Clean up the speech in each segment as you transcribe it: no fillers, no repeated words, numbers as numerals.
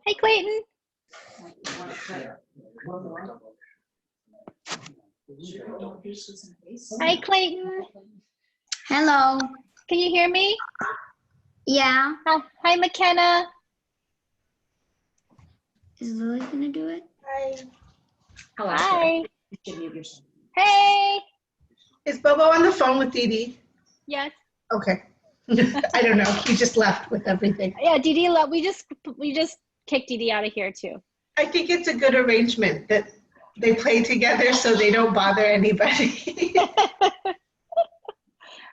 Hey, Clayton. Hi, Clayton. Hello. Can you hear me? Yeah. Hi, McKenna. Is Lily gonna do it? Hi. Hi. Hey. Is Bobo on the phone with Dee Dee? Yes. Okay. I don't know. He just left with everything. Yeah, Dee Dee, we just kicked Dee Dee out of here too. I think it's a good arrangement that they play together so they don't bother anybody.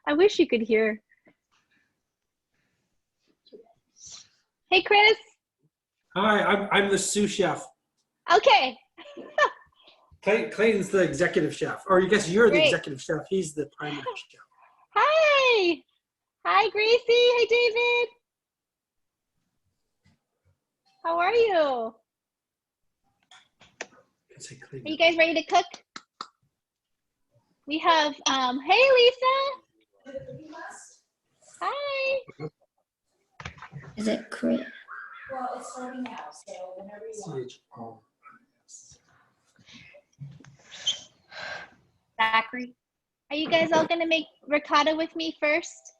I wish you could hear. Hey, Chris. Hi, I'm the sous chef. Okay. Clayton's the executive chef. Or I guess you're the Great. executive chef. He's the primary chef. Hi. Hi, Gracie. Hey, David. How are you? Are you guys ready to cook? We have, hey, Lisa. Hi. Is it Chris? Well, it's starting now, so whenever you want. Zachary. Are you guys all gonna make ricotta with me first?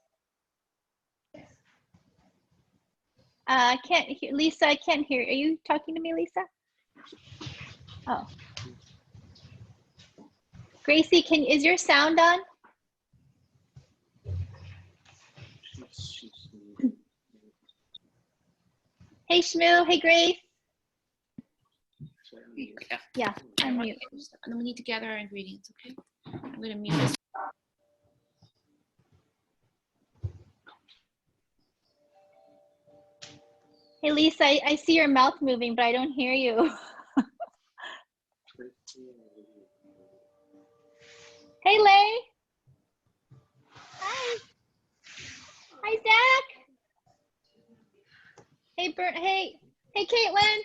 I can't hear, Lisa, I can't hear. Are you talking to me, Lisa? Oh. Gracie, is your sound on? Hey, Shmoo. Hey, Grace. Yeah, unmute. Then we need to gather our ingredients, okay? I'm gonna mute this. Hey, Lisa, I see your mouth moving, but I don't hear you. Hey, Lay. Hi. Hi, Zach. Hey, Bert. Hey, Caitlin.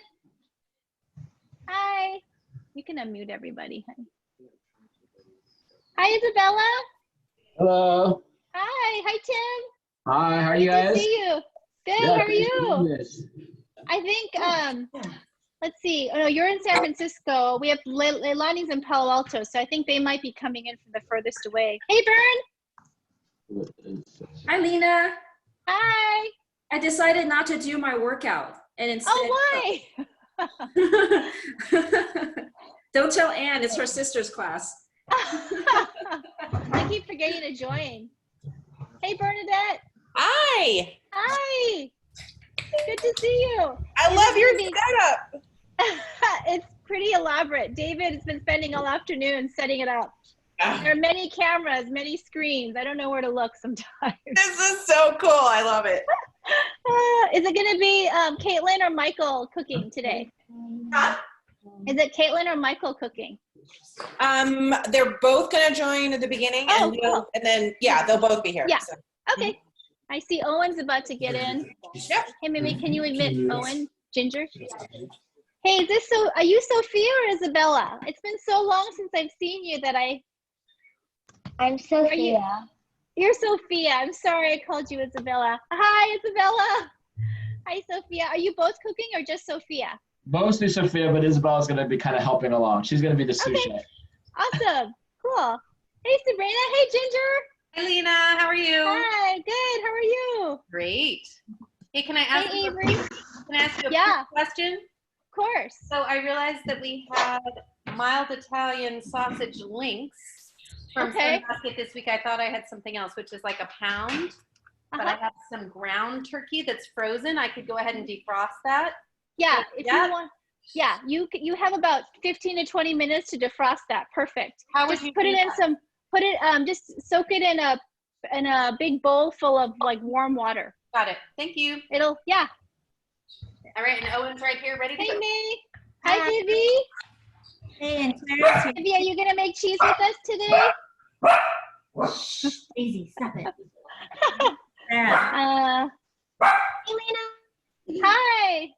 Hi. You can unmute everybody. Hi, Isabella. Hello. Hi, Tim. Hi, how are you Good guys? to see you. Good, Yeah, how are thanks for doing you? this. I think, let's see. Oh, no, you're in San Francisco. We have Leilani's in Palo Alto, so I think they might be coming in from the furthest away. Hey, Bern. Hi, Lena. Hi. I decided not to do my workout and instead. Oh, why? Don't tell Anne, it's her sister's class. I keep forgetting to join. Hey, Bernadette. Hi. Hi. Good to see you. I love your setup. It's pretty elaborate. David has been spending all afternoon setting it up. There are many cameras, many screens. I don't know where to look sometimes. This is so cool. I love it. Is it going to be Caitlin or Michael cooking today? Huh? Is it Caitlin or Michael cooking? They're both gonna join at the beginning, Oh, and, cool. and then they'll both be here. Yeah. So. Okay. I see Owen's about to get in. Yep. Hey, Mimi, can you admit Owen, Ginger? Hey, are you Sophia or Isabella? It's been so long since I've seen you that I'm Sophia. You're Sophia. I'm sorry I called you Isabella. Hi, Isabella. Hi, Sophia. Are you both cooking or just Sophia? Mostly Sophia, but Isabella's going to be kind of helping along. She's going to be the sous chef. Awesome. Cool. Hey, Sabrina. Hey, Ginger. Hi, Lena. How are you? Hi. Good. How are you? Great. Hey, can I ask Hey, you Avery. can I ask you a Yeah. quick question? Of course. So I realized that we had mild Italian sausage links from Okay. Sunbasket this week. I thought I had something else, which is like a pound, but I have some ground turkey that's frozen. I could go ahead and defrost that. Yeah, if you want. Yeah, you have about 15 to 20 minutes to defrost that. Perfect. How would just you put do it in that? just soak it in a big bowl full of like warm water. Got it. Thank you. Yeah. All right, and Owen's right here, ready to Hey, go. May. Hi, Vivi. Hey, and Claire. Vivi, are you gonna make cheese with us today? Easy, stop it. Hey, Lena. hi.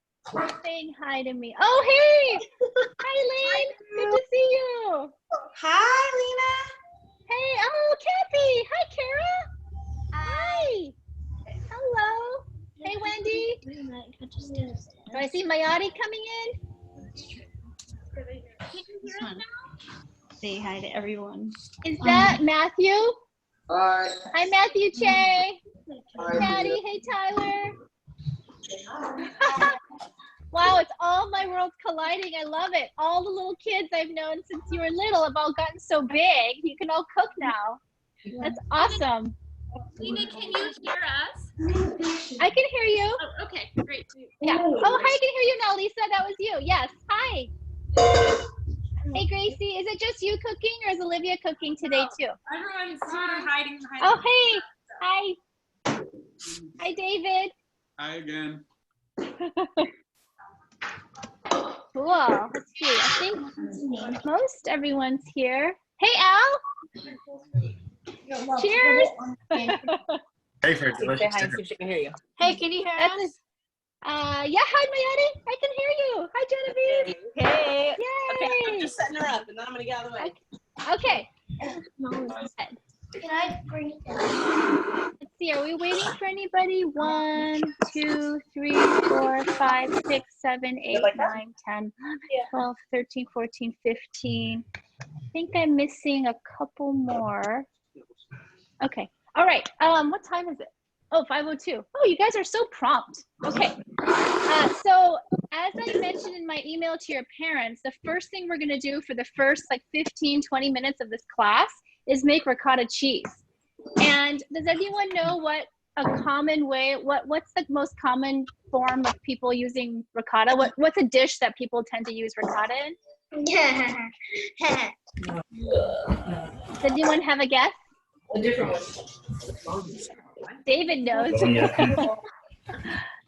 Saying hi to me. Oh, hey. Hi, Lynn. Good to see you. Hi, Lena. Hey, oh, Kathy. Hi, Kara. Hi. Hello. Hey, Wendy. Do I see Mayati coming in? Say hi to everyone. Is that Matthew? Hi. Hi, Matthew Che. Patty, hey, Tyler. Wow, it's all my worlds colliding. I love it. All the little kids I've known since you were little have all gotten so big. You can all cook now. That's awesome. Lynna, can you hear us? I can hear you. Oh, okay, great. Yeah. Oh, hi, I can hear you now, Lisa. That was you. Yes. Hi. Hey, Gracie. Is it just you cooking or is Olivia cooking today too? Everyone's sort of hiding behind. Oh, hey. Hi. Hi, David. Hi again. Cool. Let's see. I think most everyone's here. Hey, Al. Cheers. Hey, for delicious Say hi and dinner. see if she can hear you. Hey, can you hear That's us? yeah. Hi, Mayati. I can hear you. Hi, Genevieve. Hey. Yay. Okay, I'm just setting her up and then I'm gonna get out of the way. Okay. Can I bring it? Let's see. Are we waiting for anybody? 1, 2, 3, 4, 5, 6, 7, 8, like that? 9, 10, 12, 13, 14, 15. I think I'm missing a couple more. Okay. All right. What time is it? Oh, 5:02. Oh, you guys are so prompt. Okay. So as I mentioned in my email to your parents, the first thing we're going to do for the first like 15, 20 minutes of this class is make ricotta cheese. And does anyone know what a common way, what's the most common form of people using ricotta? What's a dish that people tend to use ricotta in? Does anyone have a guess? A different one. David knows.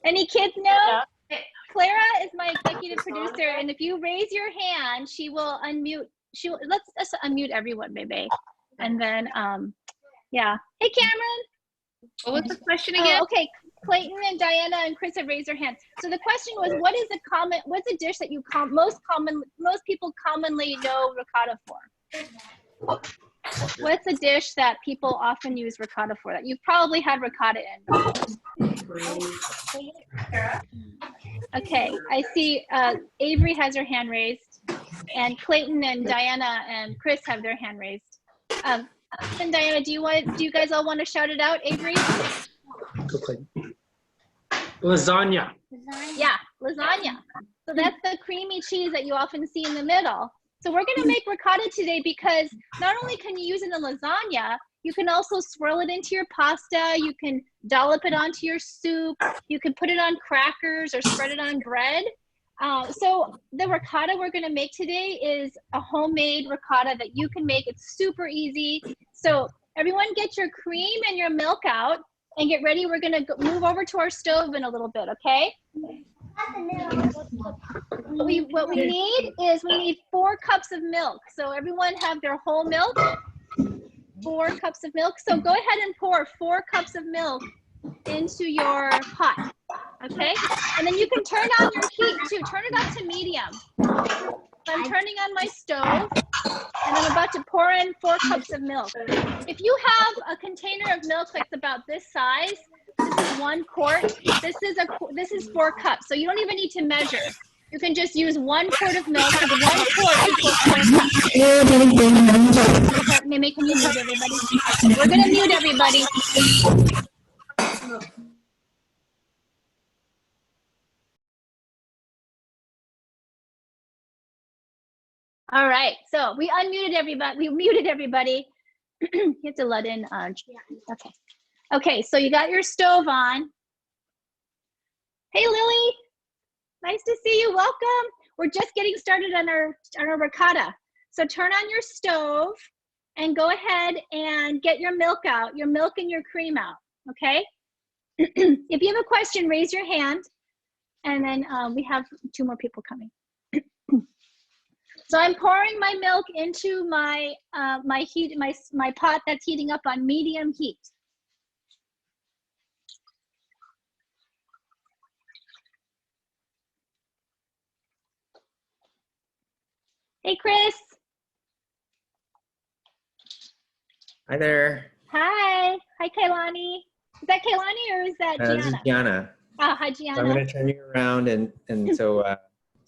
Any kids know? Clara is my executive producer, and if you raise your hand, she will unmute. Let's unmute everyone, maybe, and then yeah. Hey, Cameron. What was the question again? Oh, okay. Clayton and Diana and Chris have raised their hands. So the question was, what's a dish that most people commonly know ricotta for? What's a dish that people often use ricotta for that you've probably had ricotta in? Okay, I see Avery has her hand raised, and Clayton and Diana and Chris have their hand raised. And Diana, do you guys all want to shout it out? Avery? Lasagna. Yeah, lasagna. So that's the creamy cheese that you often see in the middle. So we're going to make ricotta today because not only can you use it in lasagna, you can also swirl it into your pasta. You can dollop it onto your soup. You can put it on crackers or spread it on bread. So the ricotta we're going to make today is a homemade ricotta that you can make. It's super easy. So everyone get your cream and your milk out and get ready. We're going to move over to our stove in a little bit, okay? What we need is 4 cups of milk. So everyone have their whole milk, 4 cups of milk. So go ahead and pour 4 cups of milk into your pot, okay? And then you can turn on your heat too. Turn it up to medium. So I'm turning on my stove and I'm about to pour in 4 cups of milk. If you have a container of milk that's about this size, this is 1 quart. This is 4 cups. So you don't even need to measure. You can just use 1 quart of milk because 1 quart equals 4 cups. Mimi, can you mute everybody? We're gonna mute everybody. All right, so we unmuted everybody. We muted everybody. You have to let in. Okay. Okay, so you got your stove on. Hey, Lily. Nice to see you. Welcome. We're just getting started on our ricotta. So turn on your stove and go ahead and get your milk out, your milk and your cream out. Okay. If you have a question, raise your hand, and then we have 2 more people coming. So I'm pouring my milk into my my pot that's heating up on medium heat. Hey, Chris. Hi there. Hi. Hi, Kailani. Is that Kailani or is that This is Gianna? Gianna. Hi, So I'm Gianna. going to turn you around and so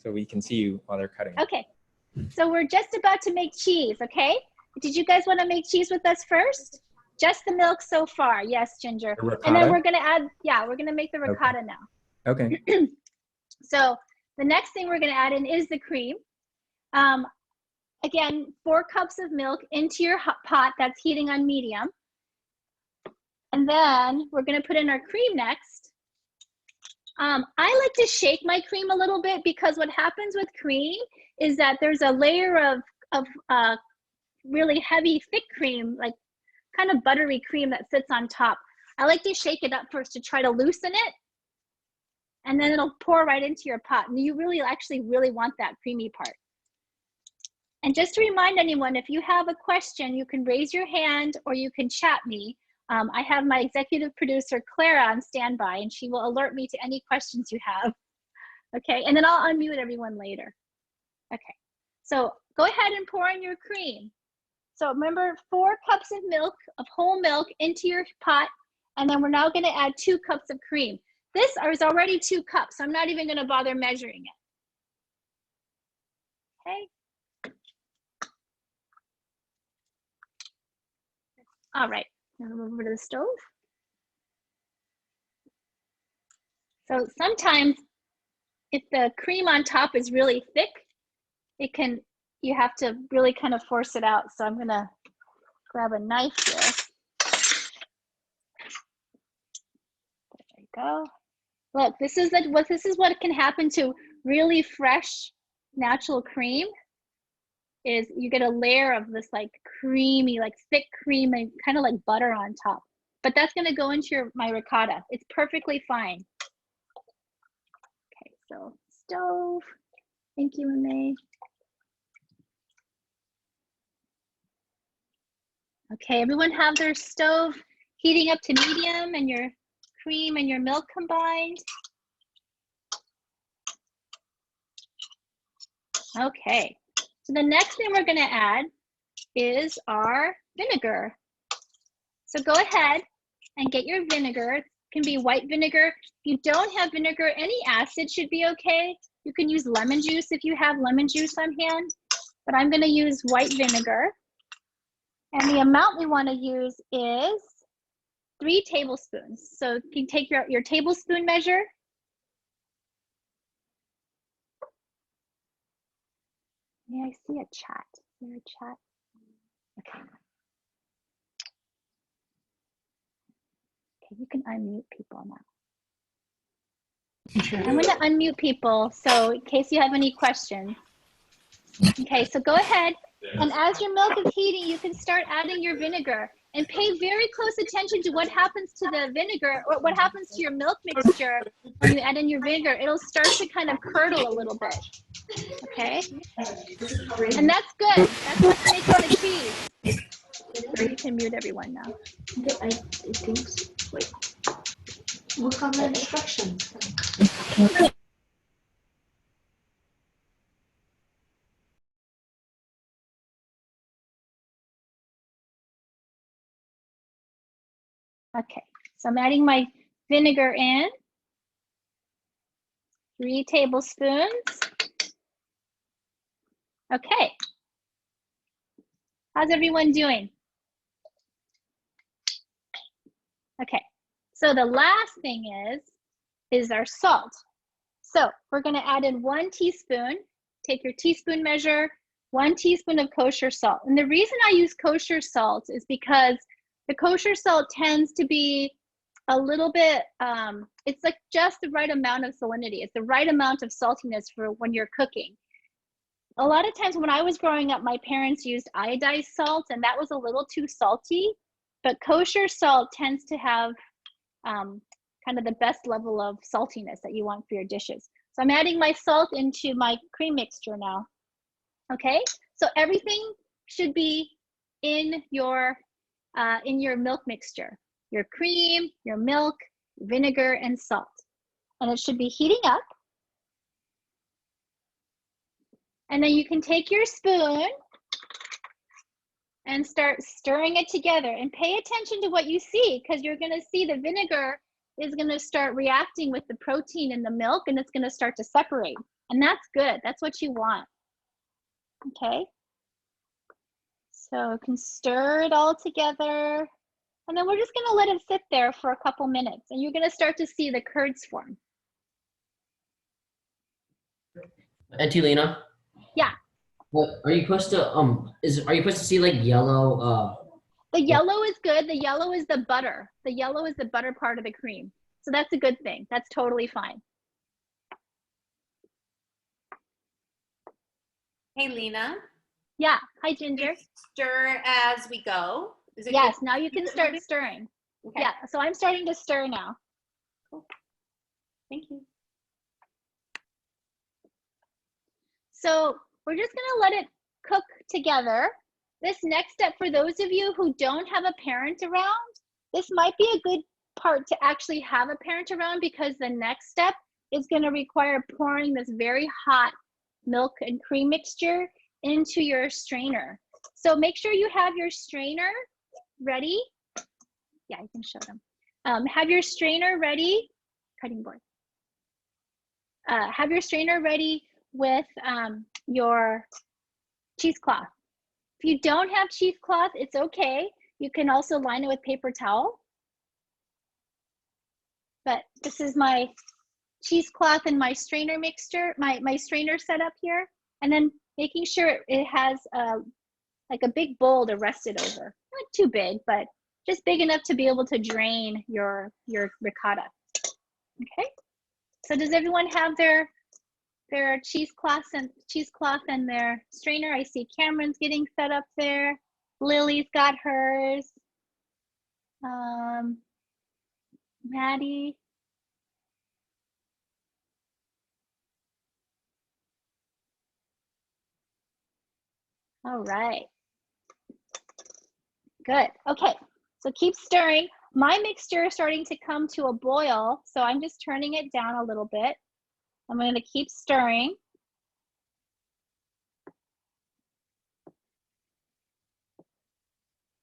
we can see you while they're cutting. Okay. So we're just about to make cheese, okay? Did you guys want to make cheese with us first? Just the milk so far. Yes, Ginger. And then we're going to add, we're going to make the ricotta now. Okay. So the next thing we're going to add in is the cream. Again, 4 cups of milk into your pot that's heating on medium. And then we're going to put in our cream next. I like to shake my cream a little bit because what happens with cream is that there's a layer of really heavy, thick cream, like kind of buttery cream that sits on top. I like to shake it up first to try to loosen it, and then it'll pour right into your pot. And you really want that creamy part. And just to remind anyone, if you have a question, you can raise your hand or you can chat me. I have my executive producer, Clara, on standby, and she will alert me to any questions you have. Okay, and then I'll unmute everyone later. Okay, so go ahead and pour in your cream. So remember, 4 cups of milk, of whole milk, into your pot, and then we're now going to add 2 cups of cream. This is already 2 cups, so I'm not even going to bother measuring it. Okay. All right, now move over to the stove. So sometimes if the cream on top is really thick, you have to really kind of force it out. So I'm gonna grab a knife here. There you go. Look, this is what can happen to really fresh natural cream, is you get a layer of this like creamy, like thick cream and kind of like butter on top. But that's gonna go into my ricotta. It's perfectly fine. Okay, so stove. Thank you, May. Okay, everyone have their stove heating up to medium and your cream and your milk combined. Okay, so the next thing we're gonna add is our vinegar. So go ahead and get your vinegar. It can be white vinegar. If you don't have vinegar, any acid should be okay. You can use lemon juice if you have lemon juice on hand, but I'm gonna use white vinegar. And the amount we wanna use is 3 tablespoons. So you can take your tablespoon measure. May I see a chat? Is there a chat? Okay. Okay, you can unmute people now. I'm gonna unmute people, so in case you have any questions. Okay, so go ahead, and as your milk is heating, you can start adding your vinegar. And pay very close attention to what happens to the vinegar, or what happens to your milk mixture when you add in your vinegar. It'll start to kind of curdle a little bit, okay? And that's good. That's what's making the cheese. You can mute everyone now. I think so. Wait. Look on the instructions. Okay, so I'm adding my vinegar in. 3 tablespoons. Okay. How's everyone doing? Okay, so the last thing is our salt. So we're gonna add in 1 teaspoon, take your teaspoon measure, 1 teaspoon of kosher salt. And the reason I use kosher salt is because the kosher salt tends to be a little bit, it's like just the right amount of salinity. It's the right amount of saltiness for when you're cooking. A lot of times when I was growing up, my parents used iodized salt, and that was a little too salty, but kosher salt tends to have kind of the best level of saltiness that you want for your dishes. So I'm adding my salt into my cream mixture now. Okay, so everything should be in your milk mixture. Your cream, your milk, vinegar, and salt. And it should be heating up. And then you can take your spoon and start stirring it together, and pay attention to what you see, because you're gonna see the vinegar is going to start reacting with the protein in the milk, and it's going to start to separate. And that's good. That's what you want. Okay. So you can stir it all together. And then we're just going to let it sit there for a couple minutes. And you're going to start to see the curds form. Auntie Lena? Yeah. What are you supposed to are you supposed to see like yellow The yellow is good. The yellow is the butter. The yellow is the butter part of the cream. So that's a good thing. That's totally fine. Hey, Lena. Yeah. Hi, Ginger. Stir as we go. Is it Yes. good? Now you can start stirring. Okay. Yeah. So I'm starting to stir now. Cool. Thank you. So we're just going to let it cook together. This next step, for those of you who don't have a parent around, this might be a good part to actually have a parent around, because the next step is going to require pouring this very hot milk and cream mixture into your strainer. So make sure you have your strainer ready. Yeah, you can show them. Have your strainer ready, cutting board. Have your strainer ready with your cheesecloth. If you don't have cheesecloth, it's okay. You can also line it with paper towel. But this is my cheesecloth and my strainer mixture, my strainer setup here. And then making sure it has like a big bowl to rest it over. Not too big, but just big enough to be able to drain your ricotta. Okay. So does everyone have their cheesecloth and their strainer? I see Cameron's getting set up there. Lily's got hers. Maddie. All right. Good. Okay. So keep stirring. My mixture is starting to come to a boil, so I'm just turning it down a little bit. I'm going to keep stirring.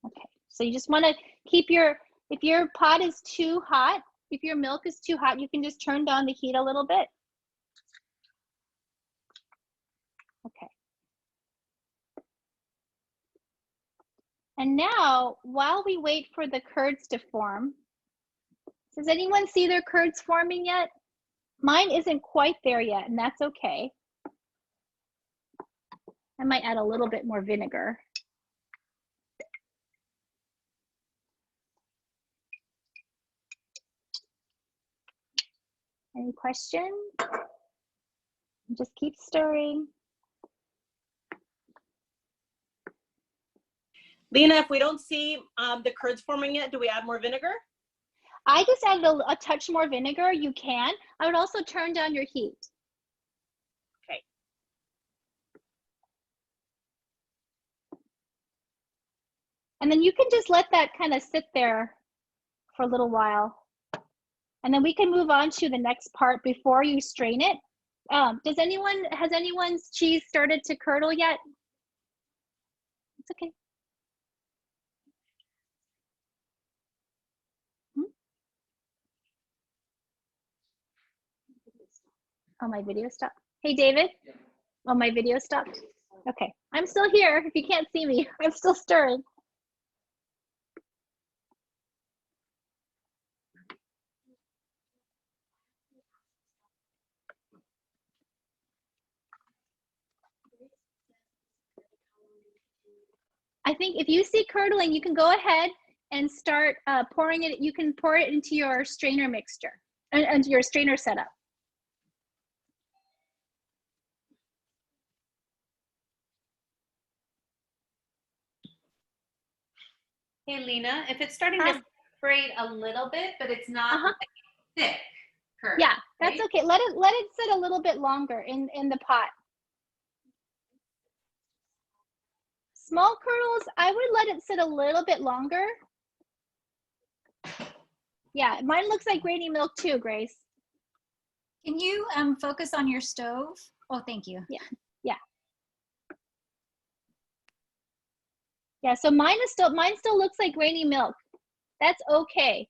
Okay, so you just want to keep if your pot is too hot, if your milk is too hot, you can just turn down the heat a little bit. Okay. And now, while we wait for the curds to form, does anyone see their curds forming yet? Mine isn't quite there yet, and that's okay. I might add a little bit more vinegar. Any questions? Just keep stirring. Lena, if we don't see the curds forming yet, do we add more vinegar? I just added a touch more vinegar. You can. I would also turn down your heat. Okay. And then you can just let that kind of sit there for a little while. And then we can move on to the next part before you strain it. Has anyone's cheese started to curdle yet? It's okay. Oh, my video stopped. Hey, David. Oh, my video stopped. Okay, I'm still here. If you can't see me, I'm still stirring. I think if you see curdling, you can go ahead and start pouring it. You can pour it into your strainer mixture and your strainer setup. Hey, Lena, if it's starting to separate a little bit, but it's not like thick curd. Yeah, that's right? okay. Let it sit a little bit longer in the pot. Small curdles, I would let it sit a little bit longer. Yeah, mine looks like grainy milk too, Grace. Can you focus on your stove? Oh, thank you. Yeah, yeah. Yeah, so mine still looks like grainy milk. That's okay.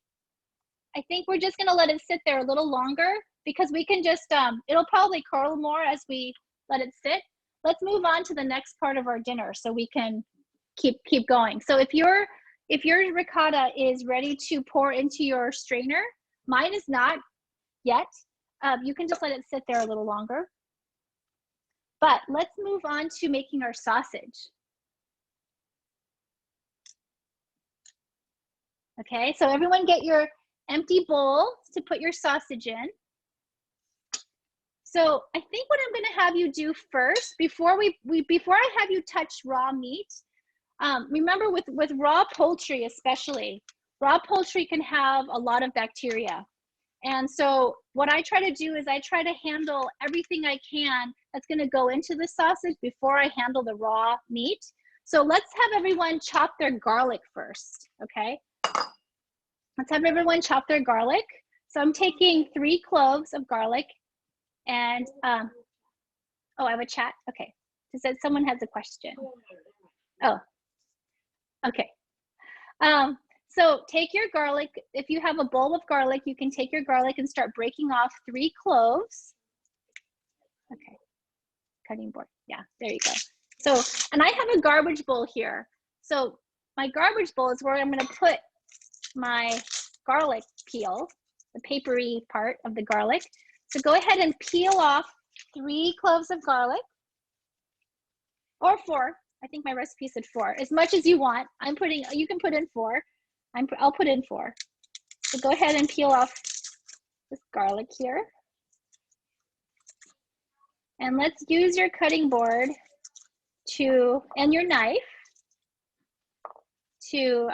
I think we're just gonna let it sit there a little longer because we can just, it'll probably curl more as we let it sit. Let's move on to the next part of our dinner so we can keep going. So if your ricotta is ready to pour into your strainer, mine is not yet, you can just let it sit there a little longer. But let's move on to making our sausage. Okay, so everyone get your empty bowl to put your sausage in. So I think what I'm gonna have you do first, before I have you touch raw meat, remember with raw poultry especially, raw poultry can have a lot of bacteria. And so what I try to do is I try to handle everything I can that's gonna go into the sausage before I handle the raw meat. So let's have everyone chop their garlic first, okay? Let's have everyone chop their garlic. So I'm taking 3 cloves of garlic and, oh, I have a chat, okay. It says someone has a question. Oh, okay. So take your garlic. If you have a bowl of garlic, you can take your garlic and start breaking off 3 cloves. Okay, cutting board. Yeah, there you go. So, and I have a garbage bowl here. So my garbage bowl is where I'm gonna put my garlic peel, the papery part of the garlic. So go ahead and peel off 3 cloves of garlic, or 4. I think my recipe said 4, as much as you want. You can put in 4. I'll put in 4. So go ahead and peel off this garlic here. And let's use your cutting board and your knife to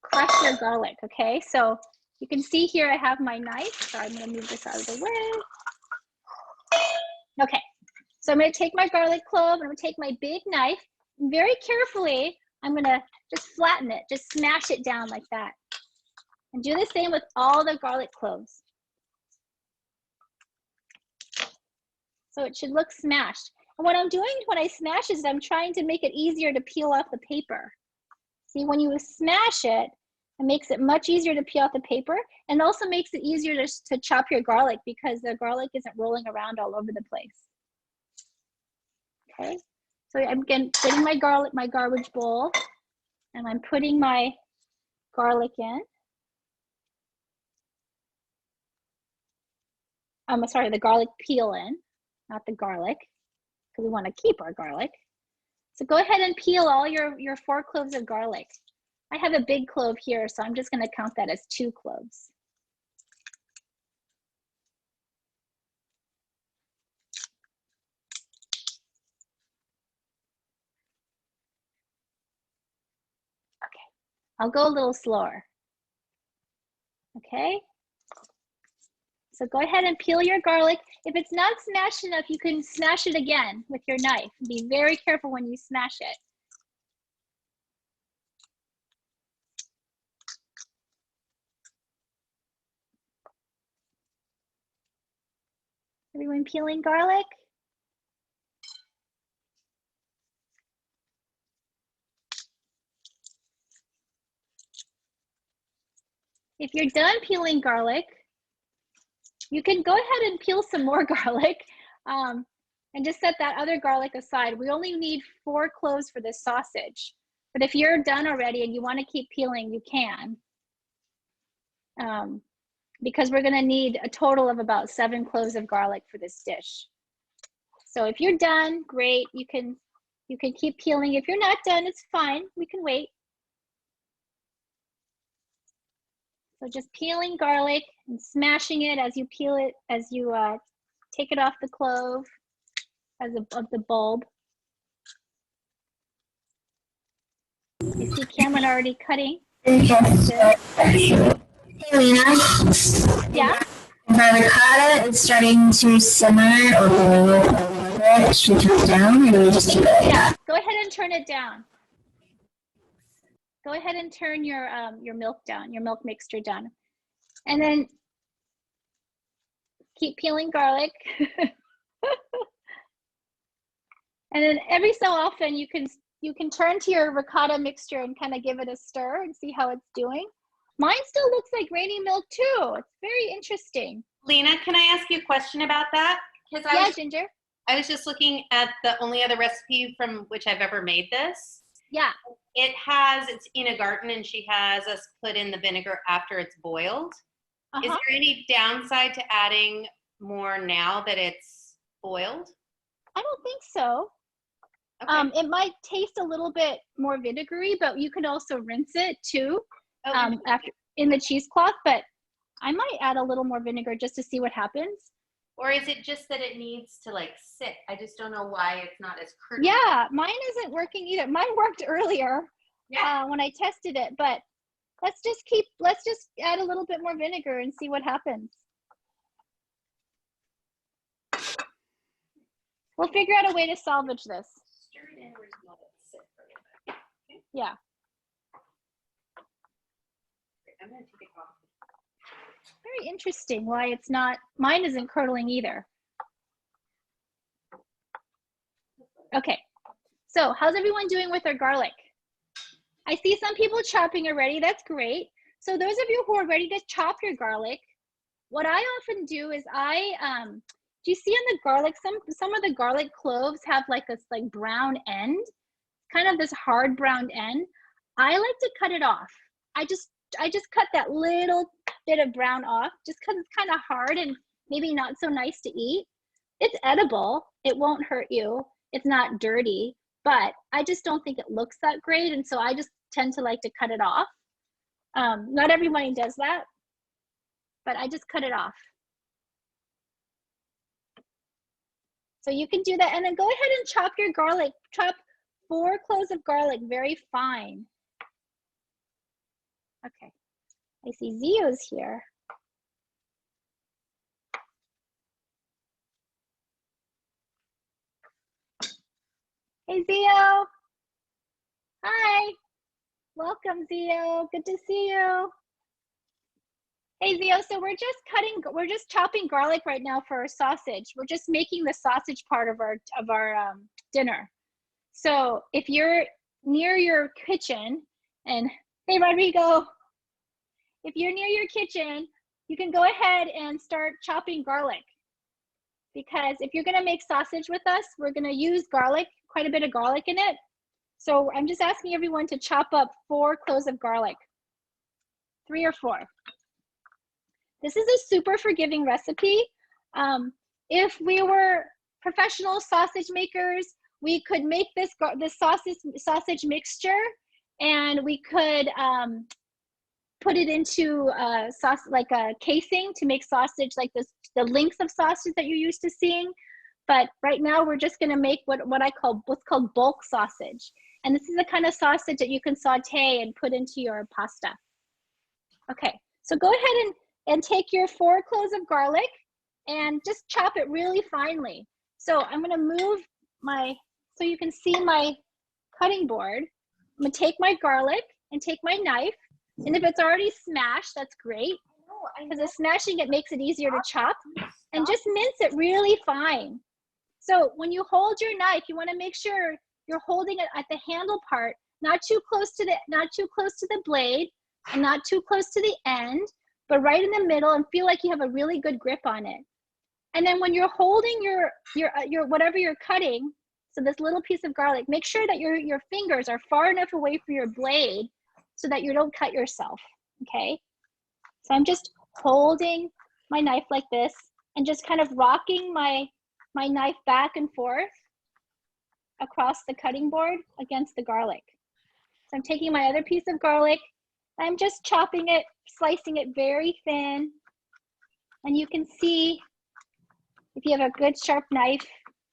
crush your garlic, okay? So you can see here I have my knife. So I'm gonna move this out of the way. Okay, so I'm gonna take my garlic clove, and I'm gonna take my big knife, and very carefully, I'm gonna just flatten it, just smash it down like that. And do the same with all the garlic cloves. So it should look smashed. And what I'm doing when I smash is I'm trying to make it easier to peel off the paper. See, when you smash it, it makes it much easier to peel off the paper, and also makes it easier to chop your garlic because the garlic isn't rolling around all over the place. Okay, so I'm getting my garbage bowl, and I'm putting my garlic in. I'm sorry, the garlic peel in, not the garlic, because we want to keep our garlic. So go ahead and peel all your 4 cloves of garlic. I have a big clove here, so I'm just going to count that as 2 cloves. Okay, I'll go a little slower. Okay, so go ahead and peel your garlic. If it's not smashed enough, you can smash it again with your knife. Be very careful when you smash it. Everyone peeling garlic? If you're done peeling garlic, you can go ahead and peel some more garlic and just set that other garlic aside. We only need 4 cloves for this sausage. But if you're done already and you want to keep peeling, you can. Because we're going to need a total of about 7 cloves of garlic for this dish. So if you're done, great. You can keep peeling. If you're not done, it's fine. We can wait. So just peeling garlic and smashing it as you peel it, as you take it off the clove of the bulb. You see Cameron already cutting. Hey, Lynna. Yeah? My ricotta is starting to simmer or boil a little bit. Should we turn it down, or do we just keep it? Yeah, go ahead and turn it down. Go ahead and turn your milk down, your milk mixture down. And then keep peeling garlic. And then every so often you can turn to your ricotta mixture and kind of give it a stir and see how it's doing. Mine still looks like grainy milk too. It's very interesting. Lena, can I ask you a question about that? Because Yeah, Ginger. I was just looking at the only other recipe from which I've ever made this. Yeah. It's Ina Garten, and she has us put in the vinegar after it's boiled. Is there any downside to adding more now that it's boiled? I don't think so. Okay. It might taste a little bit more vinegary, but you can also rinse it too after in the cheesecloth. But I might add a little more vinegar just to see what happens. Or is it just that it needs to like sit? I just don't know why it's not as curdly. Yeah, mine isn't working either. Mine worked earlier when I tested it, but let's just add a little bit more vinegar and see what happens. We'll figure out a way to salvage this. Stir it in or just let it sit for a little bit. Okay. Yeah. I'm gonna take it off. Very interesting why it's not, mine isn't curdling either. Okay, so how's everyone doing with their garlic? I see some people chopping already, that's great. So those of you who are ready to chop your garlic, what I often do is do you see on the garlic, some of the garlic cloves have like this like brown end, kind of this hard brown end. I like to cut it off. I just cut that little bit of brown off just because it's kind of hard and maybe not so nice to eat. It's edible. It won't hurt you. It's not dirty, but I just don't think it looks that great. And so I just tend to like to cut it off. Not everybody does that, but I just cut it off. So you can do that. And then go ahead and chop your garlic. Chop 4 cloves of garlic very fine. Okay, I see Zio's here. Hey, Zio. Hi. Welcome, Zio. Good to see you. Hey, Zio, so we're just chopping garlic right now for our sausage. We're just making the sausage part of our dinner. So if you're near your kitchen, and hey, Rodrigo, if you're near your kitchen, you can go ahead and start chopping garlic. Because if you're gonna make sausage with us, we're gonna use garlic, quite a bit of garlic in it. So I'm just asking everyone to chop up 4 cloves of garlic, 3 or 4. This is a super forgiving recipe. If we were professional sausage makers, we could make this sausage mixture, and we could put it into sauce, like a casing to make sausage like this, the links of sausage that you're used to seeing. But right now we're just gonna make what's called bulk sausage. And this is the kind of sausage that you can saute and put into your pasta. Okay, so go ahead and take your 4 cloves of garlic and just chop it really finely. So I'm gonna move so you can see my cutting board. I'm gonna take my garlic and take my knife. And if it's already smashed, that's great. Because smashing it makes it easier to chop. And just mince it really fine. So when you hold your knife, you wanna make sure you're holding it at the handle part, not too close to the blade, and not too close to the end, but right in the middle, and feel like you have a really good grip on it. And then when you're holding your whatever you're cutting, so this little piece of garlic, make sure that your fingers are far enough away from your blade so that you don't cut yourself, okay? So I'm just holding my knife like this and just kind of rocking my knife back and forth across the cutting board against the garlic. So I'm taking my other piece of garlic, I'm just chopping it, slicing it very thin. And you can see, if you have a good sharp knife,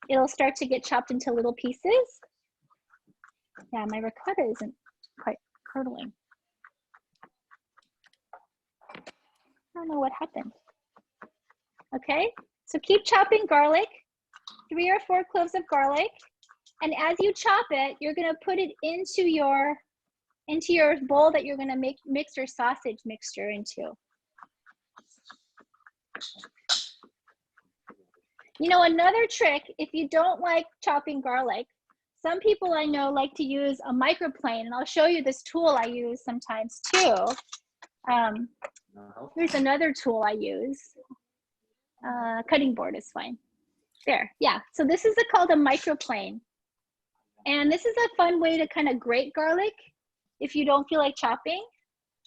it'll start to get chopped into little pieces. Yeah, my ricotta isn't quite curdling. I don't know what happened. Okay, so keep chopping garlic, 3 or 4 cloves of garlic. And as you chop it, you're gonna put it into your bowl that you're gonna mix your sausage mixture into. You know, another trick, if you don't like chopping garlic, some people I know like to use a microplane, and I'll show you this tool I use sometimes too. Here's another tool I use. Cutting board is fine. There, yeah. So this is called a microplane. And this is a fun way to kind of grate garlic if you don't feel like chopping.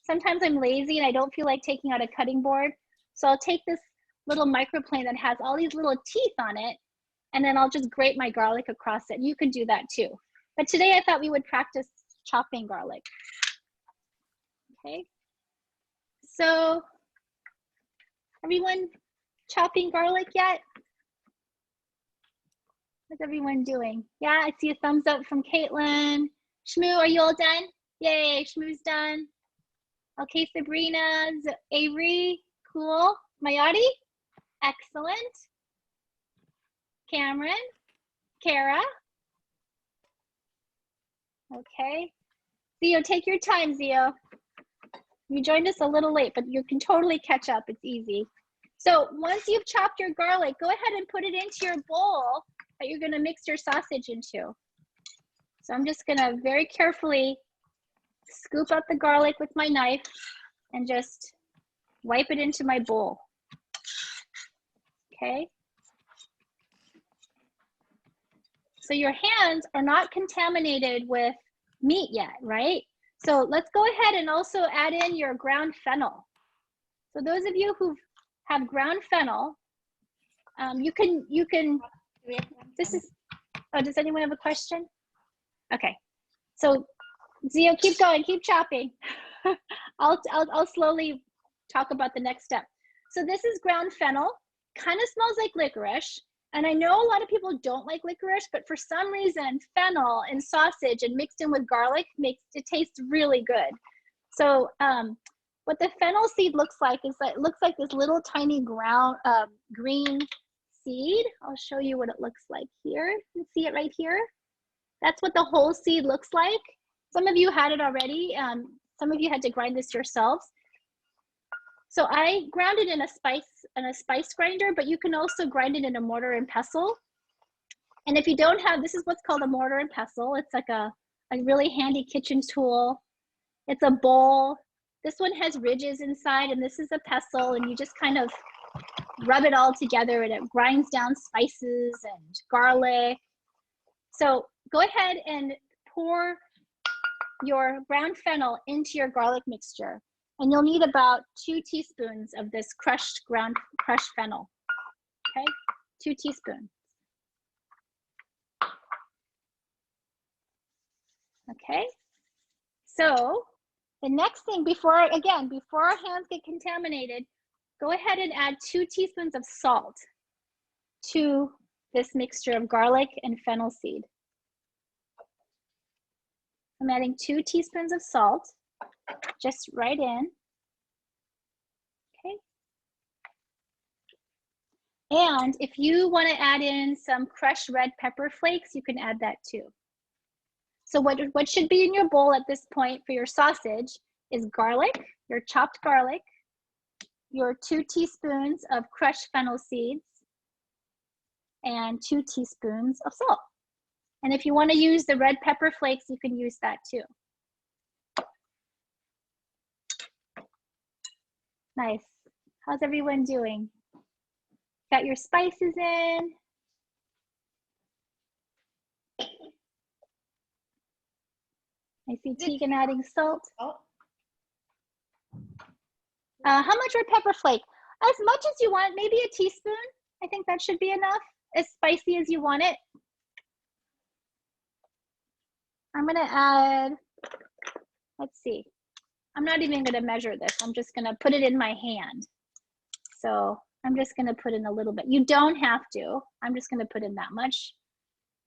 Sometimes I'm lazy and I don't feel like taking out a cutting board. So I'll take this little microplane that has all these little teeth on it, and then I'll just grate my garlic across it. You could do that too. But today I thought we would practice chopping garlic. Okay. So, everyone chopping garlic yet? What's everyone doing? Yeah, I see a thumbs up from Caitlin. Shmoo, are you all done? Yay, Shmoo's done. Okay, Sabrina, Avery, cool. Mayati, excellent. Cameron, Kara. Okay. Zio, take your time, Zio. You joined us a little late, but you can totally catch up. It's easy. So once you've chopped your garlic, go ahead and put it into your bowl that you're gonna mix your sausage into. So I'm just gonna very carefully scoop up the garlic with my knife and just wipe it into my bowl. Okay. So your hands are not contaminated with meat yet, right? So let's go ahead and also add in your ground fennel. So those of you who have ground fennel, you can, this is, oh, does anyone have a question? Okay, so Zio, keep going, keep chopping. I'll slowly talk about the next step. So this is ground fennel, kind of smells like licorice. And I know a lot of people don't like licorice, but for some reason, fennel in sausage and mixed in with garlic makes it taste really good. So what the fennel seed looks like is that it looks like this little tiny green seed. I'll show you what it looks like here. You see it right here? That's what the whole seed looks like. Some of you had it already. Some of you had to grind this yourselves. So I ground it in a spice grinder, but you can also grind it in a mortar and pestle. And if you don't have, this is what's called a mortar and pestle. It's like a really handy kitchen tool. It's a bowl. This one has ridges inside, and this is a pestle, and you just kind of rub it all together, and it grinds down spices and garlic. So go ahead and pour your brown fennel into your garlic mixture. And you'll need about 2 teaspoons of this crushed fennel, okay? 2 teaspoons. Okay, so the next thing before our hands get contaminated, go ahead and add 2 teaspoons of salt to this mixture of garlic and fennel seed. I'm adding 2 teaspoons of salt, just right in. Okay. And if you want to add in some crushed red pepper flakes, you can add that too. So what should be in your bowl at this point for your sausage is garlic, your chopped garlic, your 2 teaspoons of crushed fennel seeds, and 2 teaspoons of salt. And if you want to use the red pepper flakes, you can use that too. Nice. How's everyone doing? Got your spices in? I see Tegan adding salt. How much red pepper flake? As much as you want, maybe a teaspoon. I think that should be enough, as spicy as you want it. I'm gonna add, let's see. I'm not even gonna measure this. I'm just gonna put it in my hand. So I'm just gonna put in a little bit. You don't have to. I'm just gonna put in that much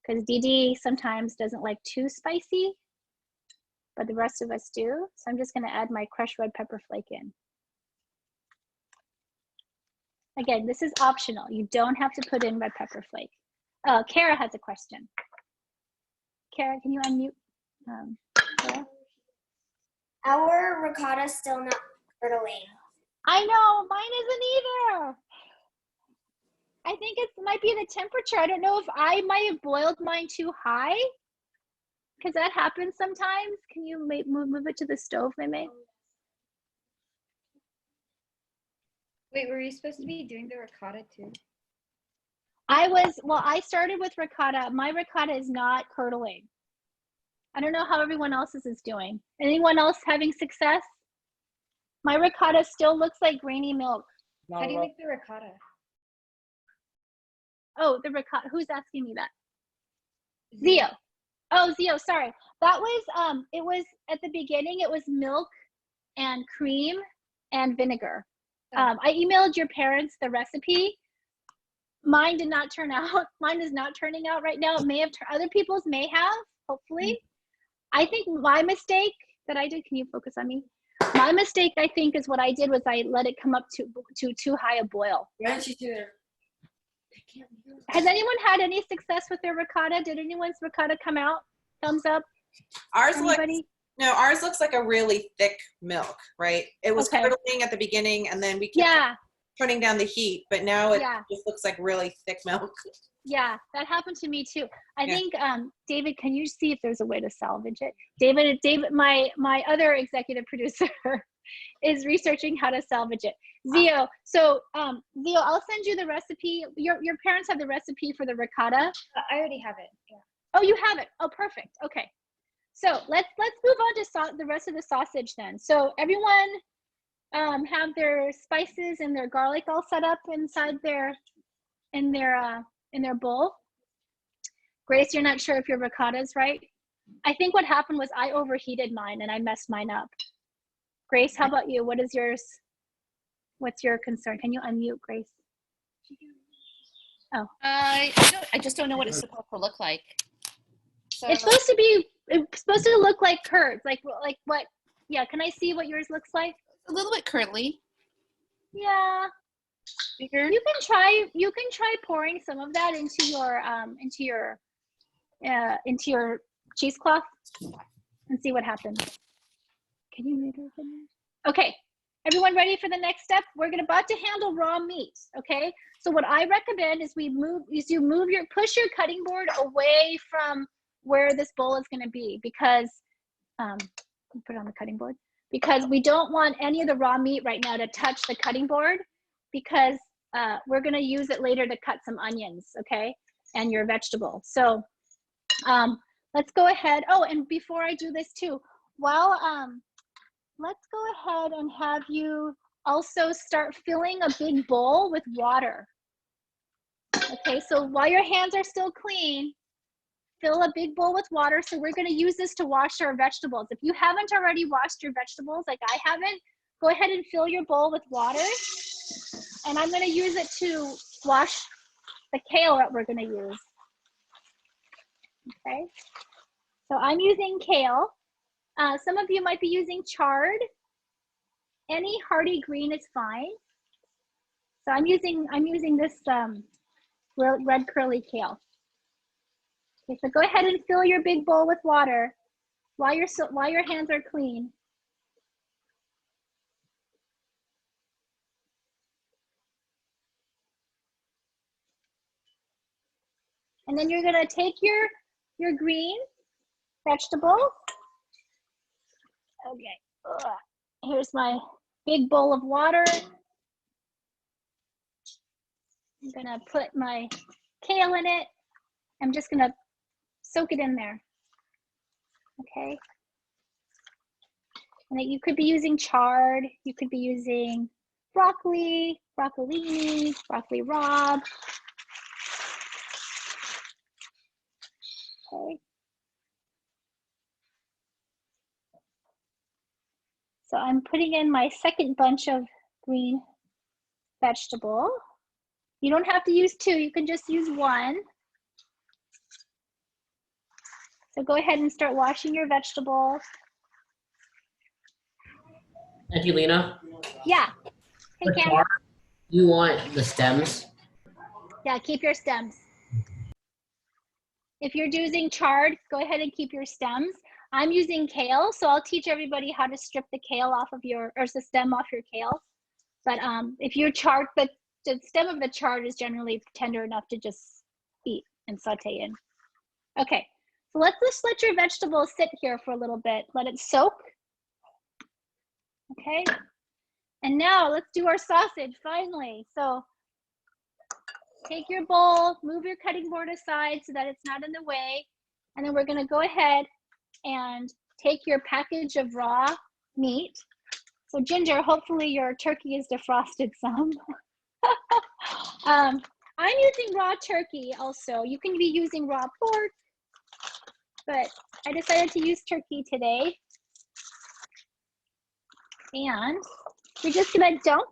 because Dee sometimes doesn't like too spicy, but the rest of us do. So I'm just gonna add my crushed red pepper flake in. Again, this is optional. You don't have to put in red pepper flake. Kara has a question. Kara, can you unmute? Kara? Our ricotta's still not curdling. I know, mine isn't either. I think it might be the temperature. I don't know if I might have boiled mine too high, because that happens sometimes. Can you move it to the stove, maybe? Wait, were you supposed to be doing the ricotta too? I started with ricotta. My ricotta is not curdling. I don't know how everyone else's is doing. Anyone else having success? My ricotta still looks like grainy milk. How do you make the ricotta? Oh, the ricotta. Who's asking me that? Zio. Oh, Zio, sorry. That was, it was at the beginning, it was milk and cream and vinegar. I emailed your parents the recipe. Mine did not turn out. Mine is not turning out right now. It may have, other people's may have, hopefully. I think my mistake that I did, can you focus on me? My mistake, I think, is what I did was I let it come up to too high a boil. Why don't you do it? Has anyone had any success with their ricotta? Did anyone's ricotta come out? Thumbs up. Ours Anybody? ours looks like a really thick milk, right? It was curdling at the beginning, and then we kept turning down the heat, but now it just looks like really thick milk. Yeah, that happened to me too. I think, David, can you see if there's a way to salvage it? David, my other executive producer is researching how to salvage it. Zio, so Zio, I'll send you the recipe. Your parents have the recipe for the ricotta. I already have it. Yeah. Oh, you have it. Oh, perfect. Okay. So let's move on to the rest of the sausage then. So everyone have their spices and their garlic all set up inside in their bowl. Grace, you're not sure if your ricotta is right. I think what happened was I overheated mine and I messed mine up. Grace, how about you? What is yours? What's your concern? Can you unmute, Grace? Oh. I just don't know what it's supposed to look like. So It's supposed to look like curds, like what? Yeah, can I see what yours looks like? A little bit curly. Yeah. Bigger. You can try pouring some of that into your cheesecloth and see what happens. Can you move it? Okay. Everyone ready for the next step? We're about to handle raw meat, okay? So what I recommend is you push your cutting board away from where this bowl is gonna be because, put it on the cutting board, because we don't want any of the raw meat right now to touch the cutting board because we're gonna use it later to cut some onions, okay? And your vegetables. So let's go ahead. Oh, and before I do this too, let's go ahead and have you also start filling a big bowl with water. Okay, so while your hands are still clean, fill a big bowl with water. So we're gonna use this to wash our vegetables. If you haven't already washed your vegetables, like I haven't, go ahead and fill your bowl with water. And I'm gonna use it to wash the kale that we're gonna use. Okay, so I'm using kale. Some of you might be using chard. Any hardy green is fine. So I'm using this red curly kale. Okay, so go ahead and fill your big bowl with water while your hands are clean. And then you're gonna take your green vegetables. Okay, here's my big bowl of water. I'm gonna put my kale in it. I'm just gonna soak it in there, okay? And you could be using chard, you could be using broccoli, broccolini, broccoli rabe. Okay. So I'm putting in my second bunch of green vegetable. You don't have to use two, you can just use one. So go ahead and start washing your vegetables. Thank you, Lena. Yeah. Hey, For Cam. chard, you want the stems? Yeah, keep your stems. If you're using chard, go ahead and keep your stems. I'm using kale, so I'll teach everybody how to strip the kale off of or the stem off your kale. But if you chard, the stem of the chard is generally tender enough to just eat and saute in. Okay, so let's just let your vegetables sit here for a little bit. Let it soak. Okay, And now let's do our sausage finally. So take your bowl, move your cutting board aside so that it's not in the way. And then we're gonna go ahead and take your package of raw meat. So Ginger, hopefully your turkey is defrosted some. I'm using raw turkey also. You can be using raw pork, but I decided to use turkey today. And you're just gonna dump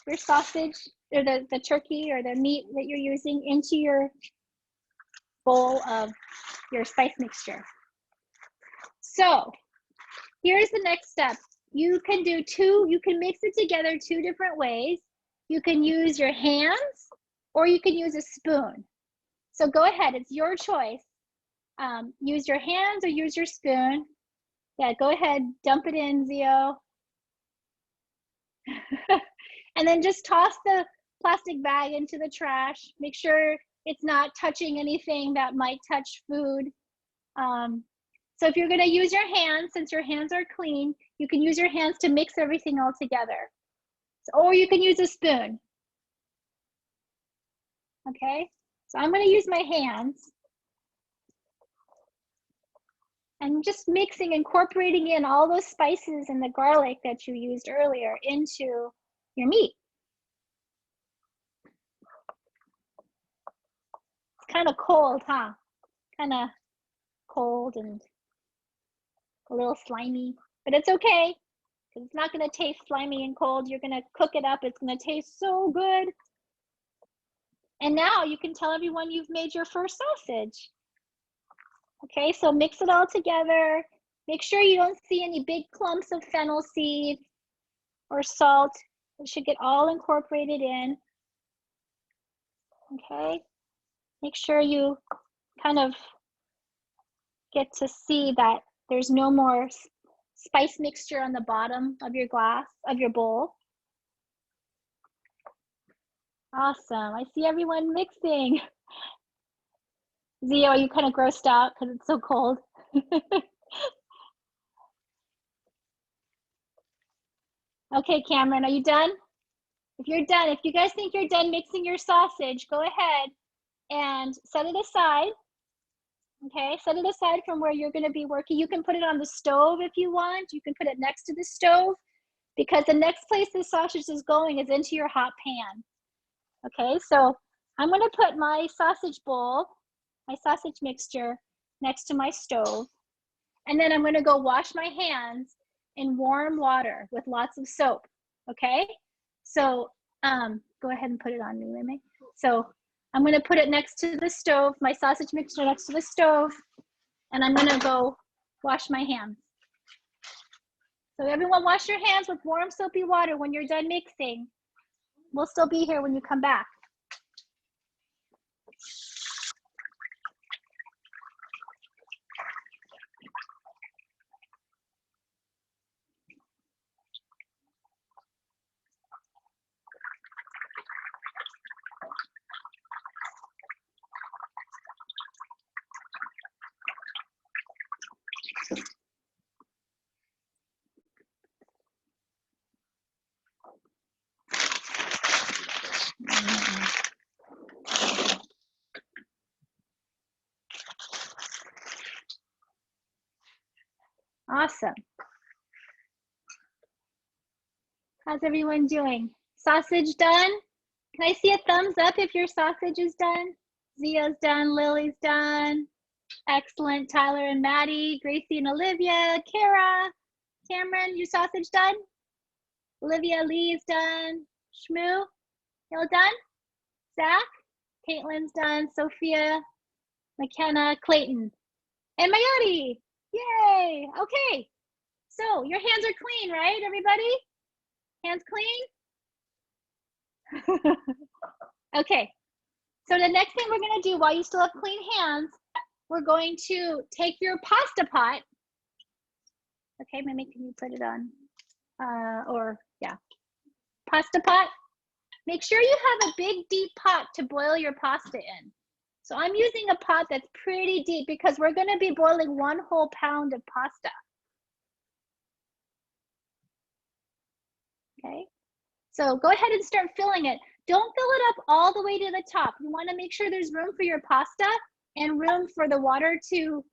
your sausage or the turkey or the meat that you're using into your bowl of your spice mixture. So here's the next step. You can mix it together 2 different ways. You can use your hands or you can use a spoon. So go ahead, it's your choice. Use your hands or use your spoon. Yeah, go ahead, dump it in, Zio. And then just toss the plastic bag into the trash. Make sure it's not touching anything that might touch food. So if you're gonna use your hands, since your hands are clean, you can use your hands to mix everything all together. Or you can use a spoon. Okay, so I'm gonna use my hands. And just mixing, incorporating in all those spices and the garlic that you used earlier into your meat. It's kind of cold, huh? Kind of cold and a little slimy, but it's okay because it's not going to taste slimy and cold. You're going to cook it up. It's going to taste so good. And now you can tell everyone you've made your first sausage. Okay, so mix it all together. Make sure you don't see any big clumps of fennel seed or salt. It should get all incorporated in. Okay, make sure you kind of get to see that there's no more spice mixture on the bottom of your glass, of your bowl. Awesome, I see everyone mixing. Zio, are you kind of grossed out because it's so cold? Okay, Cameron, are you done? If you're done, if you guys think you're done mixing your sausage, go ahead and set it aside. Okay, set it aside from where you're going to be working. You can put it on the stove if you want. You can put it next to the stove because the next place the sausage is going is into your hot pan. Okay, so I'm going to put my sausage bowl, my sausage mixture next to my stove. And then I'm going to go wash my hands in warm water with lots of soap. Okay, so go ahead and put it on me, Lynna. So I'm going to put it next to the stove, my sausage mixture next to the stove, and I'm going to go wash my hands. So everyone wash your hands with warm soapy water when you're done mixing. We'll still be here when you come back. Awesome. How's everyone doing? Sausage done? Can I see a thumbs up if your sausage is done? Zia's done, Lily's done. Excellent, Tyler and Maddie, Gracie and Olivia, Kara, Cameron, your sausage done? Olivia, Lee's done. Shmoo, y'all done? Zach, Caitlin's done. Sophia, McKenna, Clayton, and Mayati. Yay! Okay, so your hands are clean, right, everybody? Hands clean? Okay, so the next thing we're gonna do while you still have clean hands, we're going to take your pasta pot. Okay, Mimi, can you put it on? Yeah, pasta pot. Make sure you have a big, deep pot to boil your pasta in. So I'm using a pot that's pretty deep because we're gonna be boiling 1 whole pound of pasta. Okay, so go ahead and start filling it. Don't fill it up all the way to the top. You want to make sure there's room for your pasta and room for the water to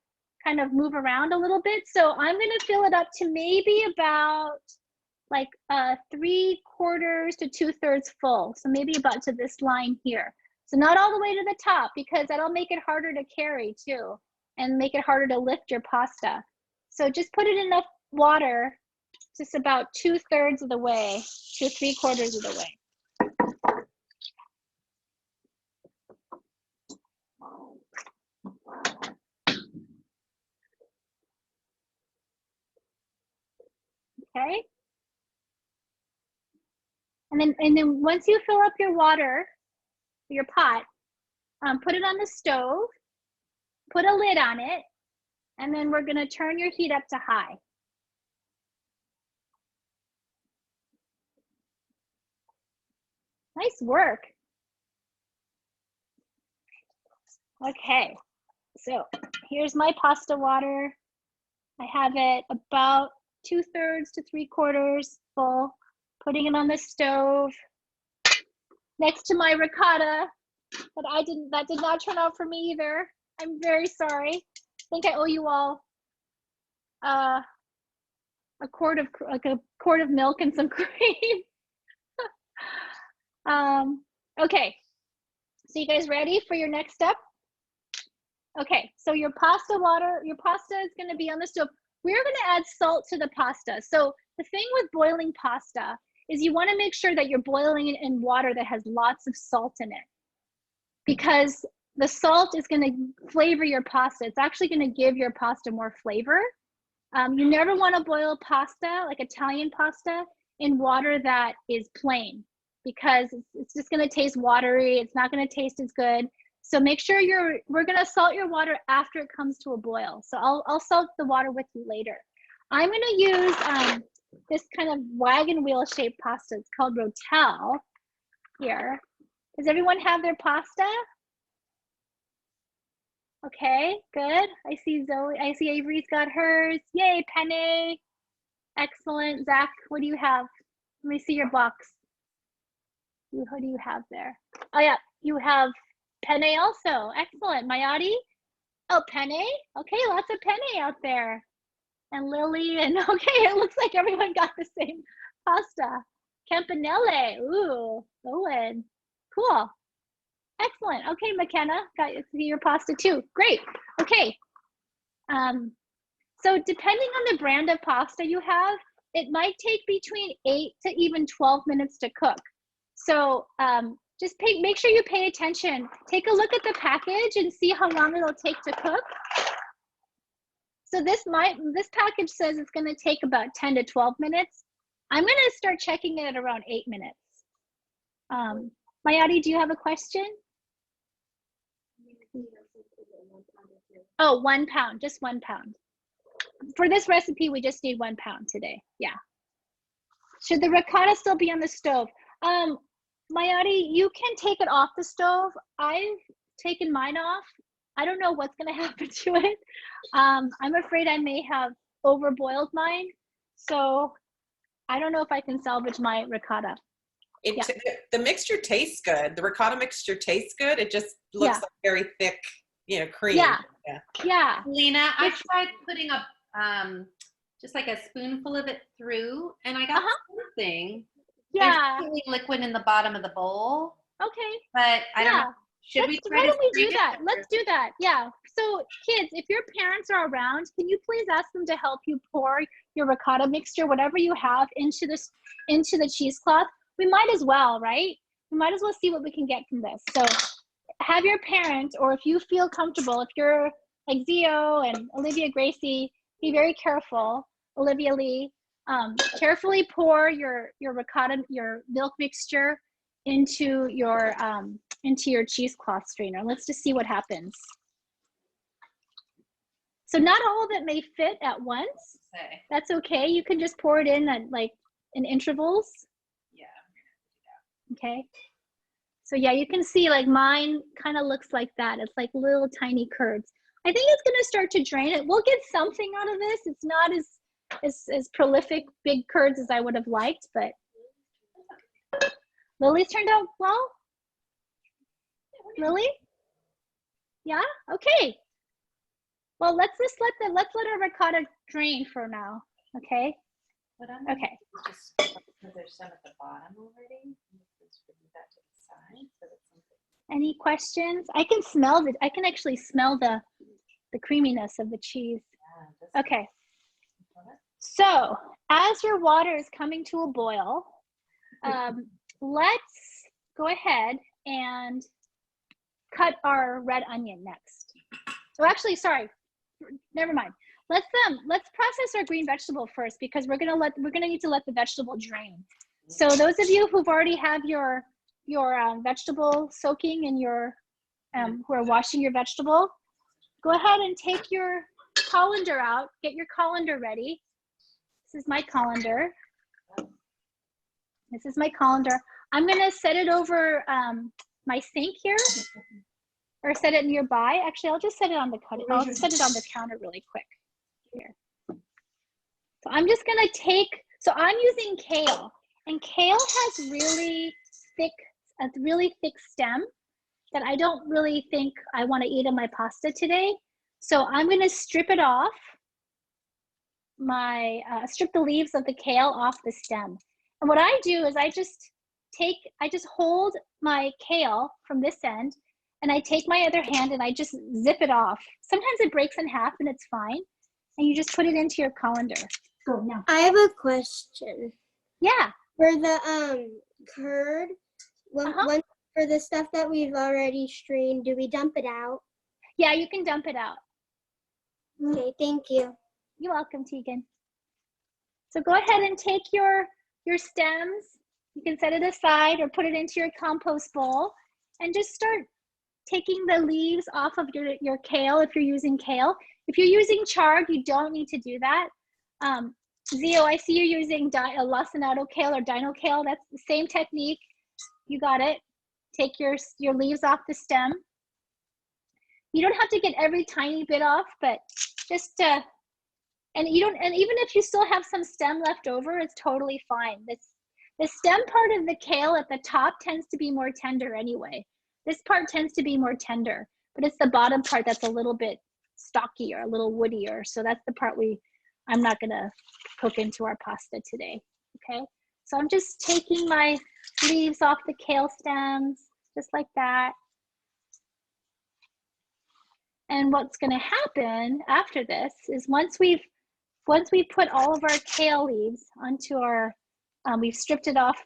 kind of move around a little bit. So I'm going to fill it up to maybe about like 3/4 to 2/3 full. So maybe about to this line here. So not all the way to the top, because that'll make it harder to carry too and make it harder to lift your pasta. So just put it in enough water, just about 2/3 of the way to 3/4 of the way. Okay. And then once you fill up your water, your pot, put it on the stove, put a lid on it, and then we're gonna turn your heat up to high. Nice work. Okay, so here's my pasta water. I have it about 2/3 to 3/4 full. Putting it on the stove next to my ricotta, but that did not turn out for me either. I'm very sorry. I think I owe you all a quart of milk and some cream. Okay, so you guys ready for your next step? Okay, so your pasta is going to be on the stove. We're going to add salt to the pasta. So the thing with boiling pasta is you want to make sure that you're boiling it in water that has lots of salt in it, because the salt is going to flavor your pasta. It's actually going to give your pasta more flavor. You never want to boil pasta, like Italian pasta, in water that is plain, because it's just going to taste watery. It's not going to taste as good. So make sure we're going to salt your water after it comes to a boil. So I'll salt the water with you later. I'm going to use this kind of wagon wheel shaped pasta. It's called Rotel here. Does everyone have their pasta? Okay, good. I see Zoe, I see Avery's got hers. Yay, penne. Excellent. Zach, what do you have? Let me see your box. What do you have there? Oh yeah, you have penne also. Excellent. Mayadi? Oh, penne? Okay, lots of penne out there. And Lily, and okay, it looks like everyone got the same pasta. Campanelle. Ooh, Owen. Cool. Excellent. Okay, McKenna, got to see your pasta too. Great. Okay. So depending on the brand of pasta you have, it might take between 8 to even 12 minutes to cook. So just make sure you pay attention. Take a look at the package and see how long it'll take to cook. So this package says it's going to take about 10 to 12 minutes. I'm going to start checking it at around 8 minutes. Mayadi, do you have a question? Oh, 1 pound, just 1 pound. For this recipe, we just need 1 pound today. Yeah. Should the ricotta still be on the stove? Mayadi, you can take it off the stove. I've taken mine off. I don't know what's going to happen to it. I'm afraid I may have overboiled mine. So I don't know if I can salvage my ricotta. The mixture tastes good. The ricotta mixture tastes good. It just looks like very thick, cream. Yeah. Lynna, I tried putting just like a spoonful of it through, and I got something. Yeah. There's really liquid in the bottom of the bowl. Okay. But I don't know. Why don't we do that? Let's do that. Yeah. So kids, if your parents are around, can you please ask them to help you pour your ricotta mixture, whatever you have, into the cheesecloth? We might as well, right? We might as well see what we can get from this. So have your parent, or if you feel comfortable, if you're like Zio and Olivia Gracie, be very careful. Olivia Lee, carefully pour your ricotta, your milk mixture into your cheesecloth strainer. Let's just see what happens. So not all of it may fit at once. Okay. That's okay. You can just pour it in at in intervals. Yeah. Okay. So yeah, you can see like mine kind of looks like that. It's like little tiny curds. I think it's gonna start to drain it. We'll get something out of this. It's not as prolific big curds as I would have liked, but Lily's turned out well? Lily? Yeah? Okay. Well, let's let our ricotta drain for now. Okay? Okay. There's some at the bottom already. Any questions? I can smell it. I can actually smell the creaminess of the cheese. Okay. So as your water is coming to a boil, let's go ahead and cut our red onion next. So actually, sorry, never mind. Let's process our green vegetable first because we're gonna need to let the vegetable drain. So those of you who've already have your vegetable soaking in your who are washing your vegetable, go ahead and take your colander out. Get your colander ready. This is my colander. This is my colander. I'm gonna set it over my sink here, or set it nearby. Actually, I'll just set it on the I'll just set it on the counter really quick. Here. So I'm just gonna take. So I'm using kale, and kale has a really thick stem that I don't really think I want to eat in my pasta today. So I'm gonna strip it off. Strip the leaves of the kale off the stem. And what I do is I just hold my kale from this end, and I take my other hand and I just zip it off. Sometimes it breaks in half and it's fine. And you just put it into your colander. Go now. I have a question. Yeah. For the curd, once for the stuff that we've already strained, do we dump it out? Yeah, you can dump it out. Okay, thank you. You're welcome, Tegan. So go ahead and take your stems. You can set it aside or put it into your compost bowl and just start taking the leaves off of your kale if you're using kale. If you're using chard, you don't need to do that. Zio, I see you're using lacinato kale or dino kale. That's the same technique. You got it. Take your leaves off the stem. You don't have to get every tiny bit off, but just and even if you still have some stem left over, it's totally fine. The stem part of the kale at the top tends to be more tender anyway. This part tends to be more tender, but it's the bottom part that's a little bit stocky or a little woodier. So that's the part I'm not gonna cook into our pasta today, okay? So I'm just taking my leaves off the kale stems, just like that. And what's gonna happen after this is once we put all of our kale leaves onto our, we've stripped it off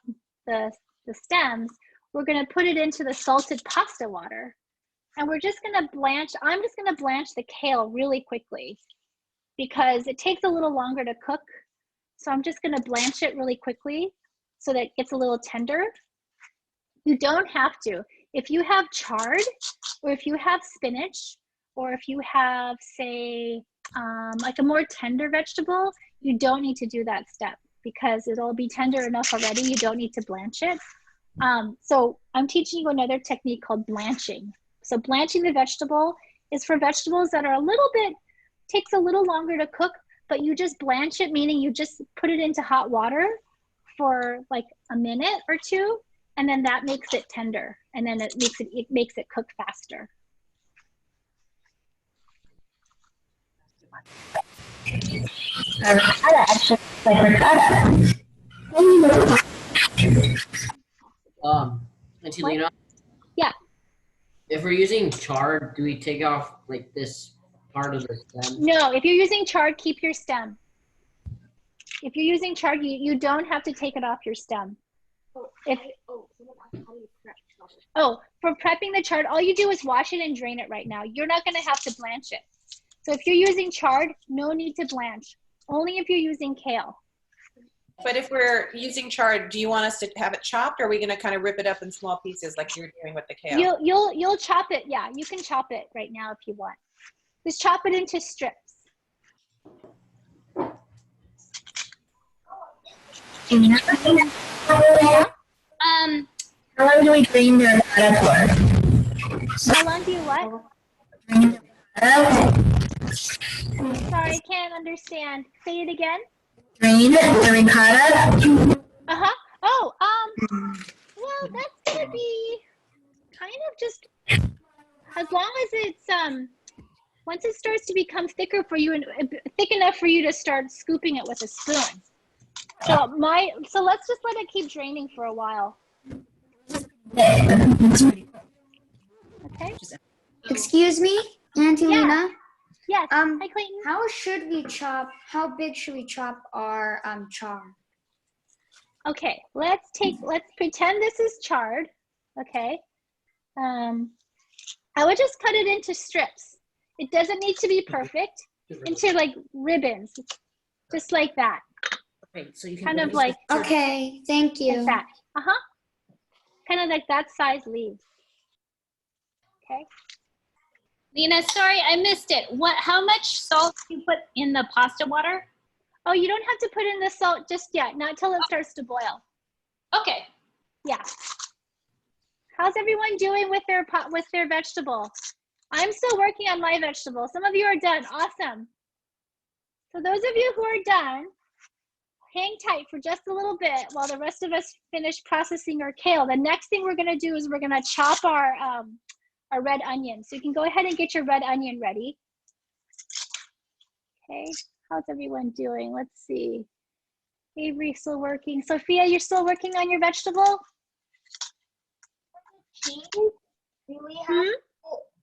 the stems, we're gonna put it into the salted pasta water. And we're just gonna I'm just gonna blanch the kale really quickly because it takes a little longer to cook. So I'm just gonna blanch it really quickly so that it gets a little tender. You don't have to. If you have chard, or if you have spinach, or if you have, say, like a more tender vegetable, you don't need to do that step because it'll be tender enough already. You don't need to blanch it. So I'm teaching you another technique called blanching. So blanching the vegetable is for vegetables that are takes a little longer to cook, but you just blanch it, meaning you just put it into hot water for like a minute or two, and then that makes it tender, and then it makes it cook faster. Ricotta actually looks like ricotta. Auntie Lynna? Yeah. If we're using chard, do we take off like this part of the stem? No, if you're using chard, keep your stem. If you're using chard, you don't have to take it off your stem. For prepping the chard, all you do is wash it and drain it right now. You're not gonna have to blanch it. So if you're using chard, no need to blanch. Only if you're using kale. But if we're using chard, do you want us to have it chopped, or are we going to kind of rip it up in small pieces like you're doing with the kale? You'll chop it. Yeah, you can chop it right now if you want. Just chop it into strips. How long do we drain the ricotta for? How long do you what? Drain the ricotta. Sorry, I can't understand. Say it again. Drain the ricotta. Oh, well, that's gonna be kind of just, as long as it's, once it starts to become thicker for you and thick enough for you to start scooping it with a spoon. So let's just let it keep draining for a while. Okay. Excuse me, Auntie Lynna? Yes. Hi, Clayton. How big should we chop our char? Okay, let's pretend this is chard. Okay. I would just cut it into strips. It doesn't need to be perfect. Into like ribbons, just like that. Okay, so you can kind of like. Okay, thank you. Like that. Kind of like that size leaves. Okay. Lynna, sorry, I missed it. How much salt do you put in the pasta water? Oh, you don't have to put in the salt just yet, not till it starts to boil. Okay. Yeah. How's everyone doing with their vegetable? I'm still working on my vegetable. Some of you are done. Awesome. So those of you who are done, hang tight for just a little bit while the rest of us finish processing our kale. The next thing we're gonna do is we're gonna chop our red onion. So you can go ahead and get your red onion ready. Okay, how's everyone doing? Let's see. Avery still working. Sophia, you're still working on your vegetable? Cheese? Do we have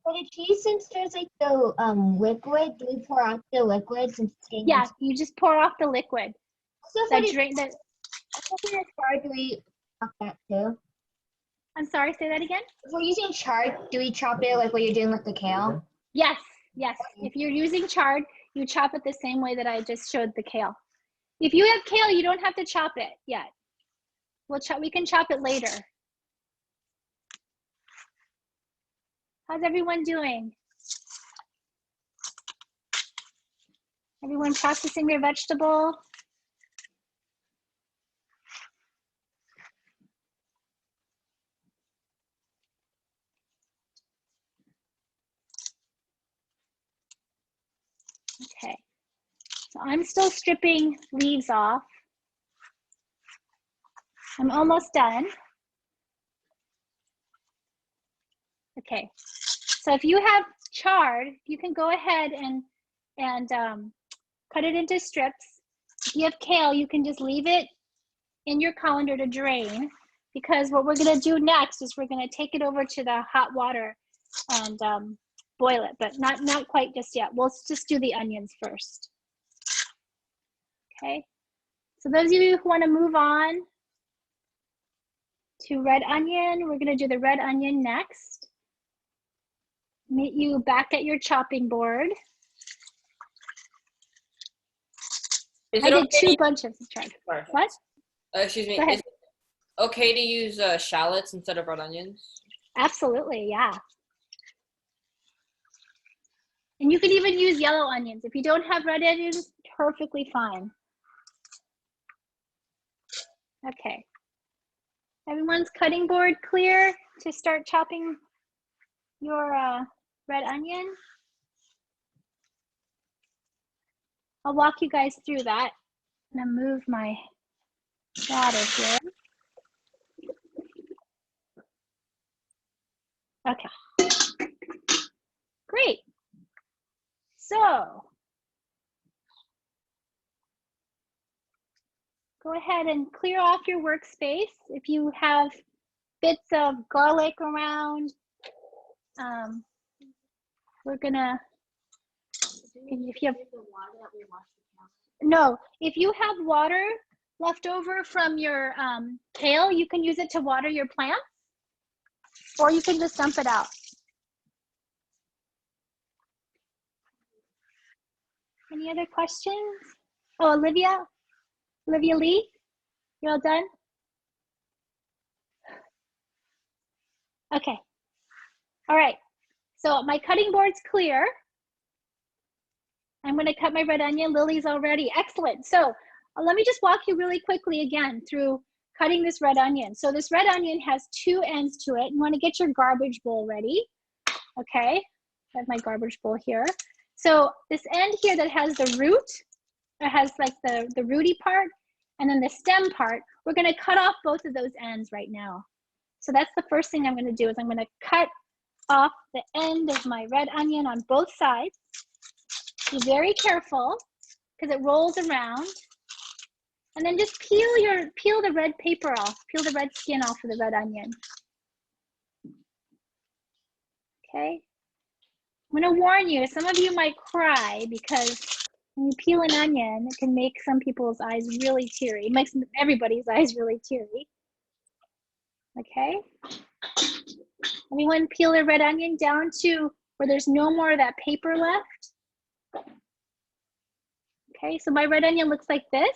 for the cheese, since there's like the liquid, do we pour out the liquid since it's getting Yeah, you just pour off the liquid. Also, That for drain that. the chard, do we chop that too? I'm sorry, say that again? If we're using chard, do we chop it like what you're doing with the kale? Yes, yes. If you're using chard, you chop it the same way that I just showed the kale. If you have kale, you don't have to chop it yet. We can chop it later. How's everyone doing? Everyone processing their vegetable? Okay, so I'm still stripping leaves off. I'm almost done. Okay, so if you have chard, you can go ahead and cut it into strips. If you have kale, you can just leave it in your colander to drain, because what we're gonna do next is we're gonna take it over to the hot water and boil it, but not quite just yet. We'll just do the onions first. Okay, so those of you who wanna move on to red onion, we're gonna do the red onion next. Meet you back at your chopping board. I did two bunches of chard. What? Excuse me. Is it okay to use shallots instead of red onions? Absolutely, yeah. And you can even use yellow onions. If you don't have red onions, perfectly fine. Okay. Everyone's cutting board clear to start chopping your red onion? I'll walk you guys through that. I'm gonna move my water here. Okay. Great. So go ahead and clear off your workspace. If you have bits of garlic around, we're gonna, if you have, no, if you have water left over from your kale, you can use it to water your plants, or you can just dump it out. Any other questions? Oh, Olivia Lee, you all done? Okay. All right. So my cutting board's clear. I'm going to cut my red onion. Lily's all ready. Excellent. So let me just walk you really quickly again through cutting this red onion. So this red onion has two ends to it. You want to get your garbage bowl ready. Okay. I have my garbage bowl here. So this end here that has the root, it has like the rooty part, And then the stem part, we're gonna cut off both of those ends right now. So that's the first thing I'm gonna do is I'm gonna cut off the end of my red onion on both sides. Be very careful because it rolls around. And then just peel the red paper off, peel the red skin off of the red onion. Okay. I'm gonna warn you, some of you might cry because when you peel an onion, it can make some people's eyes really teary. It makes everybody's eyes really teary. Okay. Everyone peel their red onion down to where there's no more of that paper left. Okay, so my red onion looks like this.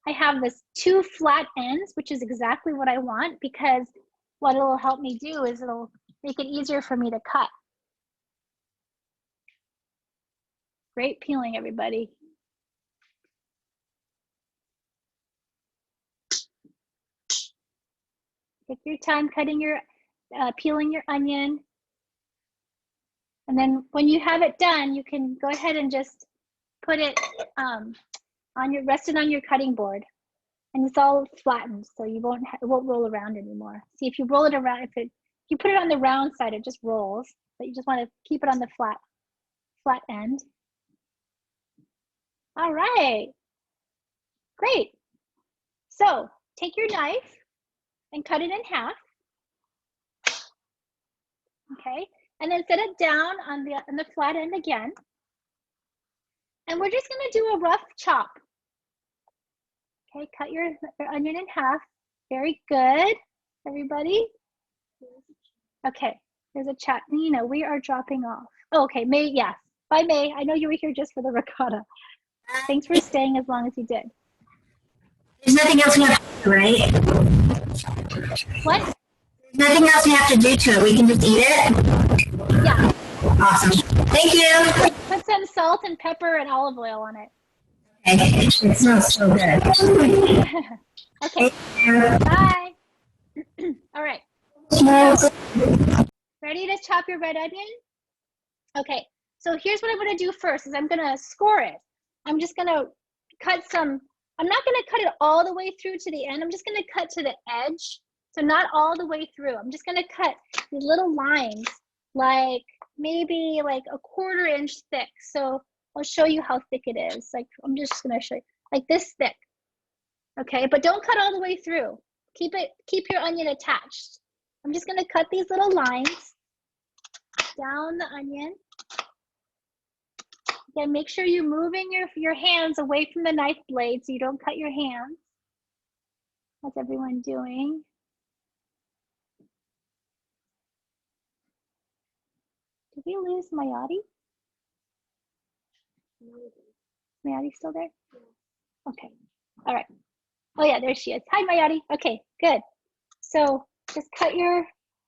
I have this 2 flat ends, which is exactly what I want because what it'll help me do is it'll make it easier for me to cut. Great peeling, everybody. Take your time cutting your, peeling your onion. And then when you have it done, you can go ahead and just put it rest it on your cutting board. And it's all flattened, so it won't roll around anymore. See, if you roll it around, if you put it on the round side, it just rolls. But you just want to keep it on the flat end. All right, great. So take your knife and cut it in half. Okay, and then set it down on the flat end again. And we're just gonna do a rough chop. Okay, cut your onion in half. Very good, everybody. Okay, there's a chat. Nina, we are dropping off. Oh, okay, May, yes. Bye, May. I know you were here just for the ricotta. Thanks for staying as long as you did. There's nothing else we have to do, right? What? There's nothing else we have to do to it. We can just eat it? Yeah. Awesome. Thank you. Put some salt and pepper and olive oil on it. Okay. It smells so good. Okay. Bye. All right. Ready to chop your red onion? Okay. So here's what I'm going to do first is I'm going to score it. I'm just going to cut some. I'm not going to cut it all the way through to the end. I'm just going to cut to the edge. So not all the way through. I'm just going to cut these little lines, like maybe like a 1/4 inch thick. So I'll show you how thick it is. Like I'm just going to show you like this thick. Okay, but don't cut all the way through. Keep your onion attached. I'm just going to cut these little lines down the onion. Again, make sure you're moving your hands away from the knife blade so you don't cut your hands. How's everyone doing? Did we lose Mayati? Mayati still there? Okay, all right. Oh yeah, there she is. Hi, Mayati. Okay, good. So just cut your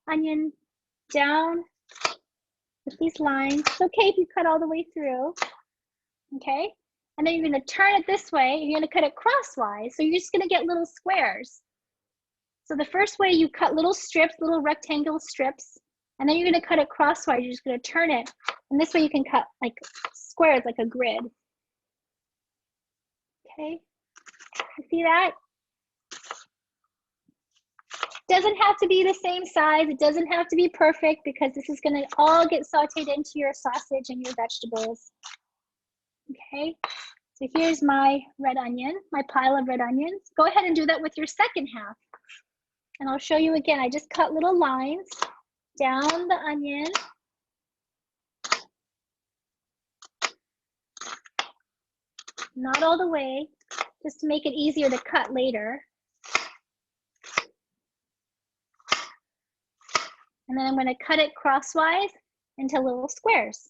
onion down with these lines. It's okay if you cut all the way through. Okay, and then you're going to turn it this way. You're going to cut it crosswise. So you're just going to get little squares. So the first way you cut little strips, little rectangle strips, and then you're going to cut it crosswise. You're just going to turn it, and this way you can cut like squares, like a grid. Okay, you see that? Doesn't have to be the same size. It doesn't have to be perfect because this is going to all get sauteed into your sausage and your vegetables. Okay, so here's my red onion, my pile of red onions. Go ahead and do that with your second half. And I'll show you again. I just cut little lines down the onion. Not all the way, just to make it easier to cut later. And then I'm going to cut it crosswise into little squares.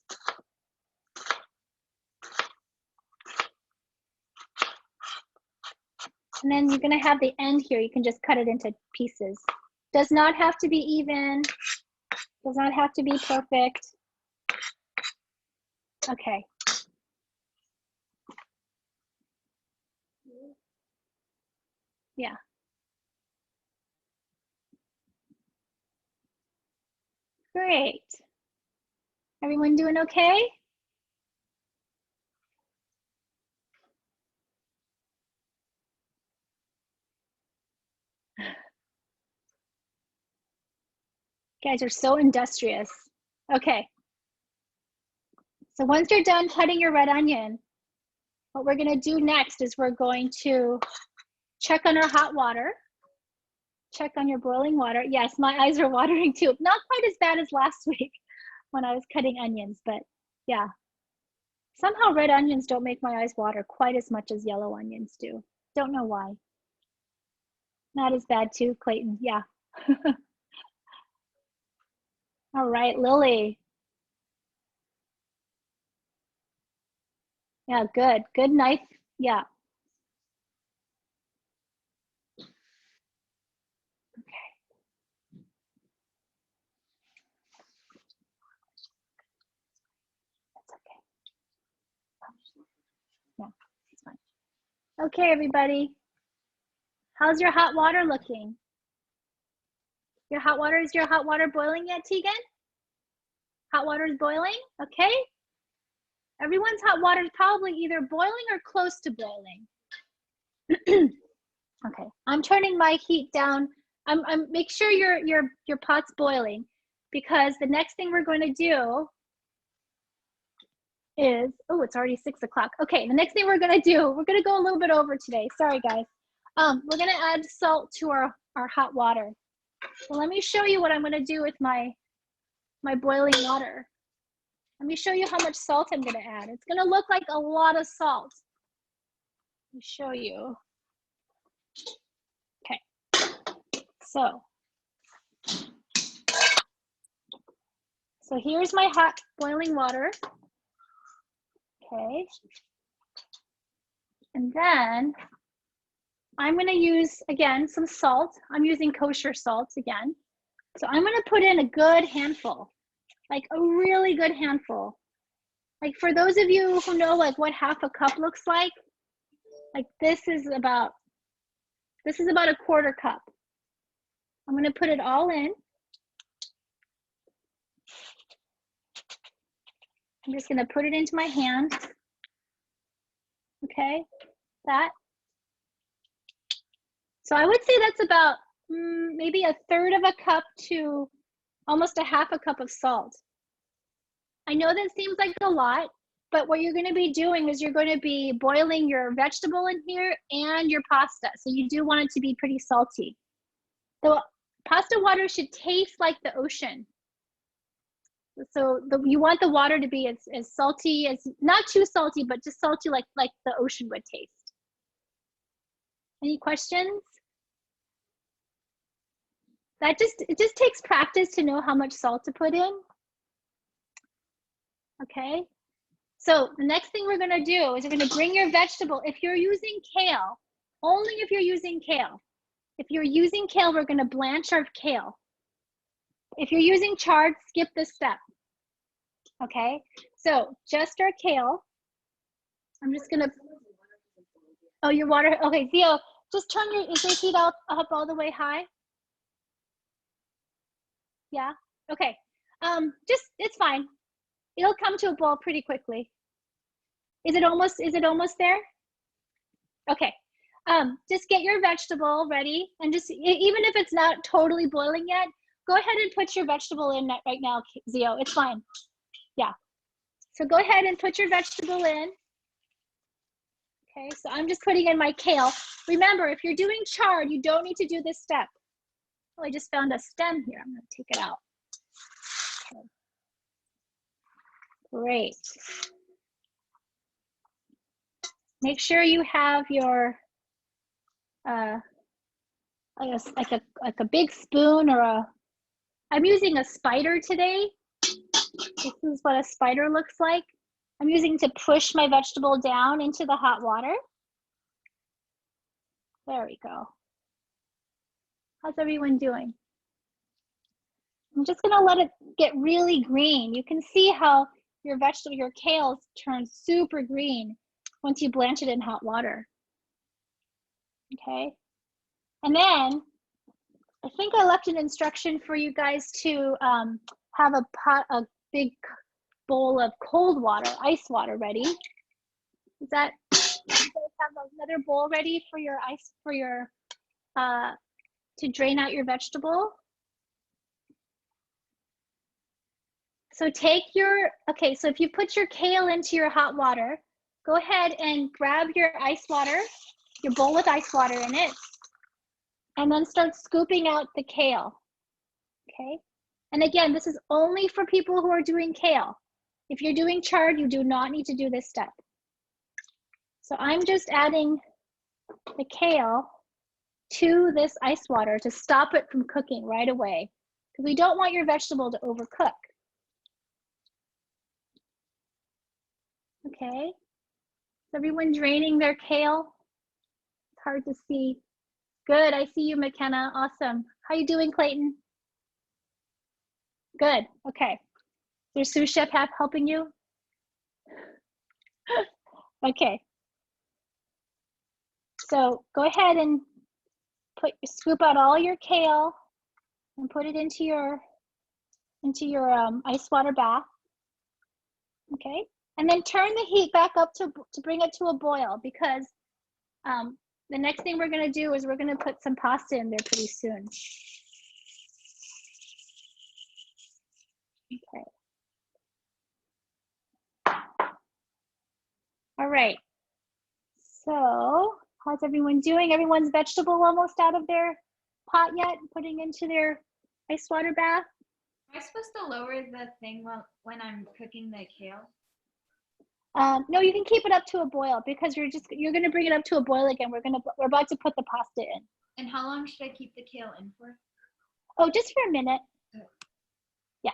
And then you're going to have the end here. You can just cut it into pieces. Does not have to be even. Does not have to be perfect. Okay. Yeah. Great. Everyone doing okay? You guys are so industrious. Okay. So once you're done cutting your red onion, what we're gonna do next is we're going to check on our hot water. Check on your boiling water. Yes, my eyes are watering too. Not quite as bad as last week when I was cutting onions, but yeah. Somehow red onions don't make my eyes water quite as much as yellow onions do. Don't know why. Not as bad too, Clayton, yeah. All right, Lily. Yeah, good, good knife, yeah. Yeah, it's fine. Okay, everybody. How's your hot water looking? Is your hot water boiling yet, Tegan? Hot water is boiling, okay. Everyone's hot water is probably either boiling or close to boiling. Okay, I'm turning my heat down. Make sure your pot's boiling, because the next thing we're going to do is, oh, it's already 6 o'clock. Okay, the next thing we're gonna do, we're gonna go a little bit over today. Sorry, guys. We're gonna add salt to our hot water. So let me show you what I'm gonna do with my boiling water. Let me show you how much salt I'm gonna add. It's gonna look like a lot of salt. Let me show you. Okay, so here's my hot boiling water. Okay, and then I'm gonna use, again, some salt. I'm using kosher salt again. So I'm gonna put in a good handful, like a really good handful. Like for those of you who know like what half a cup looks like this is about a quarter cup. I'm gonna put it all in. I'm just gonna put it into my hand. Okay, that. So I would say that's about maybe a third of a cup to almost a half a cup of salt. I know that seems like a lot, but what you're gonna be doing is you're gonna be boiling your vegetable in here and your pasta. So you do want it to be pretty salty. The pasta water should taste like the ocean. So you want the water to be as salty as, not too salty, but just salty like the ocean would taste. Any questions? It just takes practice to know how much salt to put in. Okay, so the next thing we're gonna do is you're gonna bring your vegetable. If you're using kale, only if you're using kale. If you're using kale, we're gonna blanch our kale. If you're using chard, skip this step. Okay, so just our kale. I'm just gonna, oh, your water, okay, Zio, just turn your heat up all the way high. Yeah, okay, it's fine. It'll come to a boil pretty quickly. Is it almost there? Okay, just get your vegetable ready, and just, even if it's not totally boiling yet, go ahead and put your vegetable in right now, Zio, it's fine. Yeah, so go ahead and put your vegetable in. Okay, so I'm just putting in my kale. Remember, if you're doing chard, you don't need to do this step. Oh, I just found a stem here. I'm gonna take it out. Okay. Great. Make sure you have your, like a big spoon or I'm using a spider today. This is what a spider looks like. I'm using to push my vegetable down into the hot water. There we go. How's everyone doing? I'm just gonna let it get really green. You can see how your vegetable, your kale turns super green once you blanch it in hot water. Okay, and then I think I left an instruction for you guys to have a big bowl of cold water, ice water ready. Is that, you guys have another bowl ready for your ice, for your, to drain out your vegetable? So take your, okay, so if you put your kale into your hot water, go ahead and grab your ice water, your bowl with ice water in it, and then start scooping out the kale, okay? And again, this is only for people who are doing kale. If you're doing chard, you do not need to do this step. So I'm just adding the kale to this ice water to stop it from cooking right away, because we don't want your vegetable to overcook. Okay, is everyone draining their kale? It's hard to see. Good, I see you, McKenna, awesome. How you doing, Clayton? Good, okay. Is your sous chef helping you? Okay. So go ahead and scoop out all your kale and put it into your ice water bath. Okay, and then turn the heat back up to bring it to a boil, because the next thing we're going to do is we're going to put some pasta in there pretty soon. Okay. All right. So how's everyone doing? Everyone's vegetable almost out of their pot yet? Putting into their ice water bath? Am I supposed to lower the thing when I'm cooking the kale? No, you can keep it up to a boil, because you're going to bring it up to a boil again. We're about to put the pasta in. And how long should I keep the kale in for? Oh, just for a minute. Yeah.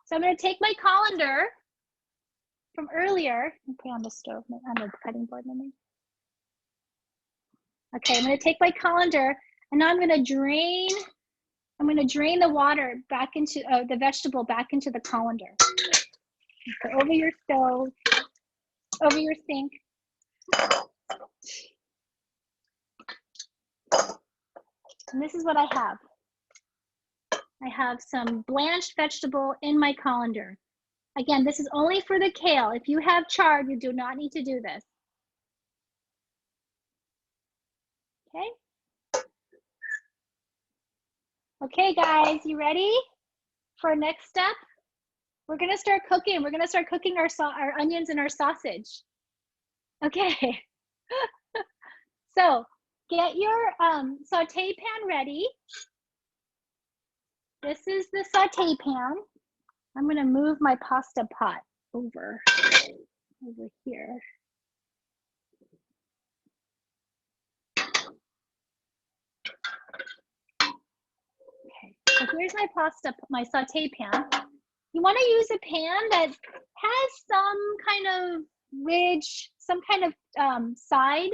So I'm going to take my colander from earlier and put it on the stove, on the cutting board. Okay, I'm going to take my colander, and now I'm going to drain the water back into the vegetable back into the colander. So over your stove, over your sink. And this is what I have. I have some blanched vegetable in my colander. Again, this is only for the kale. If you have chard, you do not need to do this. Okay. Okay, guys, you ready for our next step? We're gonna start cooking. We're gonna start cooking our onions and our sausage. Okay. So get your saute pan ready. This is the saute pan. I'm gonna move my pasta pot over here. Okay, so here's my saute pan. You want to use a pan that has some kind of ridge, some kind of side,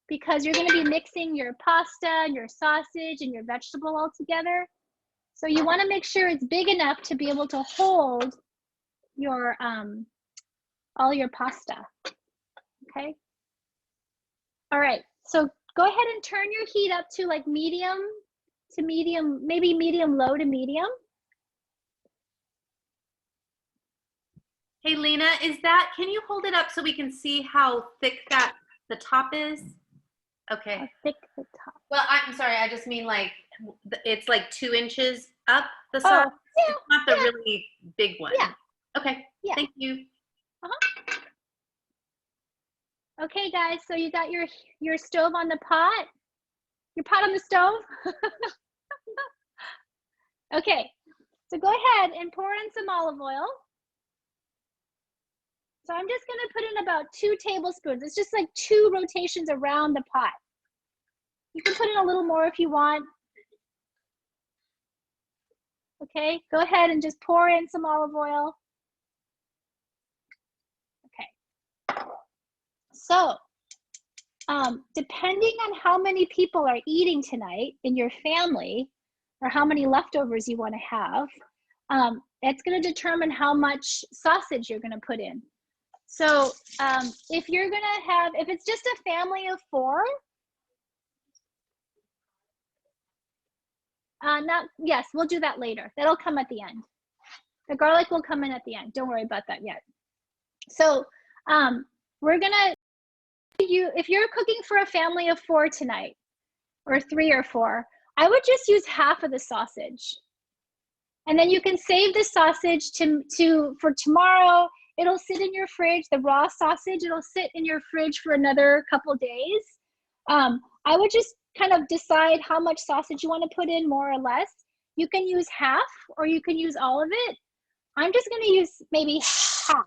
because you're going to be mixing your pasta and your sausage and your vegetable all together. So you want to make sure it's big enough to be able to hold your all your pasta. Okay. All right. So go ahead and turn your heat up to like medium to medium, maybe medium low to medium. Hey, Lynna, can you hold it up so we can see how thick the top is? Okay. How thick the top. Well, I'm sorry, I just mean like, it's like 2 inches up the side. Yeah, it's not the really big one. Yeah. Okay, yeah. Thank you. Okay, guys, so you got your stove on the pot? Your pot on the stove? Okay, so go ahead and pour in some olive oil. So I'm just gonna put in about 2 tablespoons. It's just like 2 rotations around the pot. You can put in a little more if you want. Okay, go ahead and just pour in some olive oil. Okay. So, depending on how many people are eating tonight in your family, or how many leftovers you want to have, it's going to determine how much sausage you're going to put in. So if you're going to have, if it's just a family of 4, yes, we'll do that later. That'll come at the end. The garlic will come in at the end. Don't worry about that yet. So we're going to, if you're cooking for a family of 4 tonight, or 3 or 4, I would just use half of the sausage. And then you can save the sausage for tomorrow. It'll sit in your fridge, the raw sausage, it'll sit in your fridge for another couple days. I would just kind of decide how much sausage you want to put in, more or less. You can use half or you can use all of it. I'm just going to use maybe half.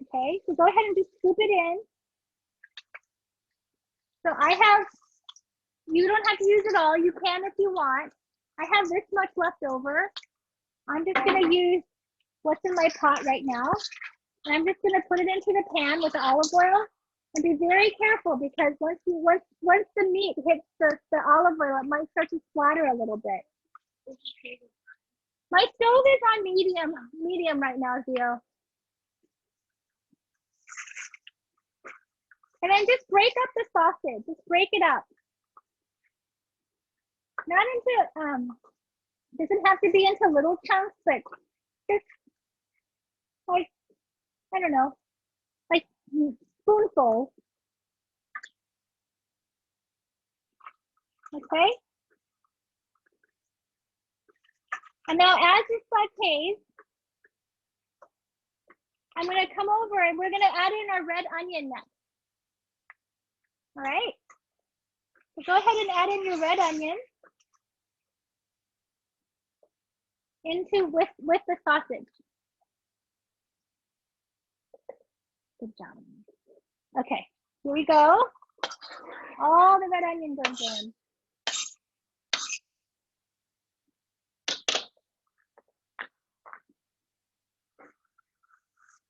Okay, so go ahead and just scoop it in. So you don't have to use it all. You can if you want. I have this much left over. I'm just going to use what's in my pot right now. And I'm just going to put it into the pan with the olive oil. And be very careful because once the meat hits the olive oil, it might start to splatter a little bit. My stove is on medium right now, Zio. And then just break up the sausage. Just break it up. Not into, doesn't have to be into little chunks, but just like, I don't know, like spoonful. Okay? And now as it sautés, I'm going to come over and we're going to add in our red onion next. All right? So go ahead and add in your red onion with the sausage. Good job. Okay, here we go. All the red onion goes in.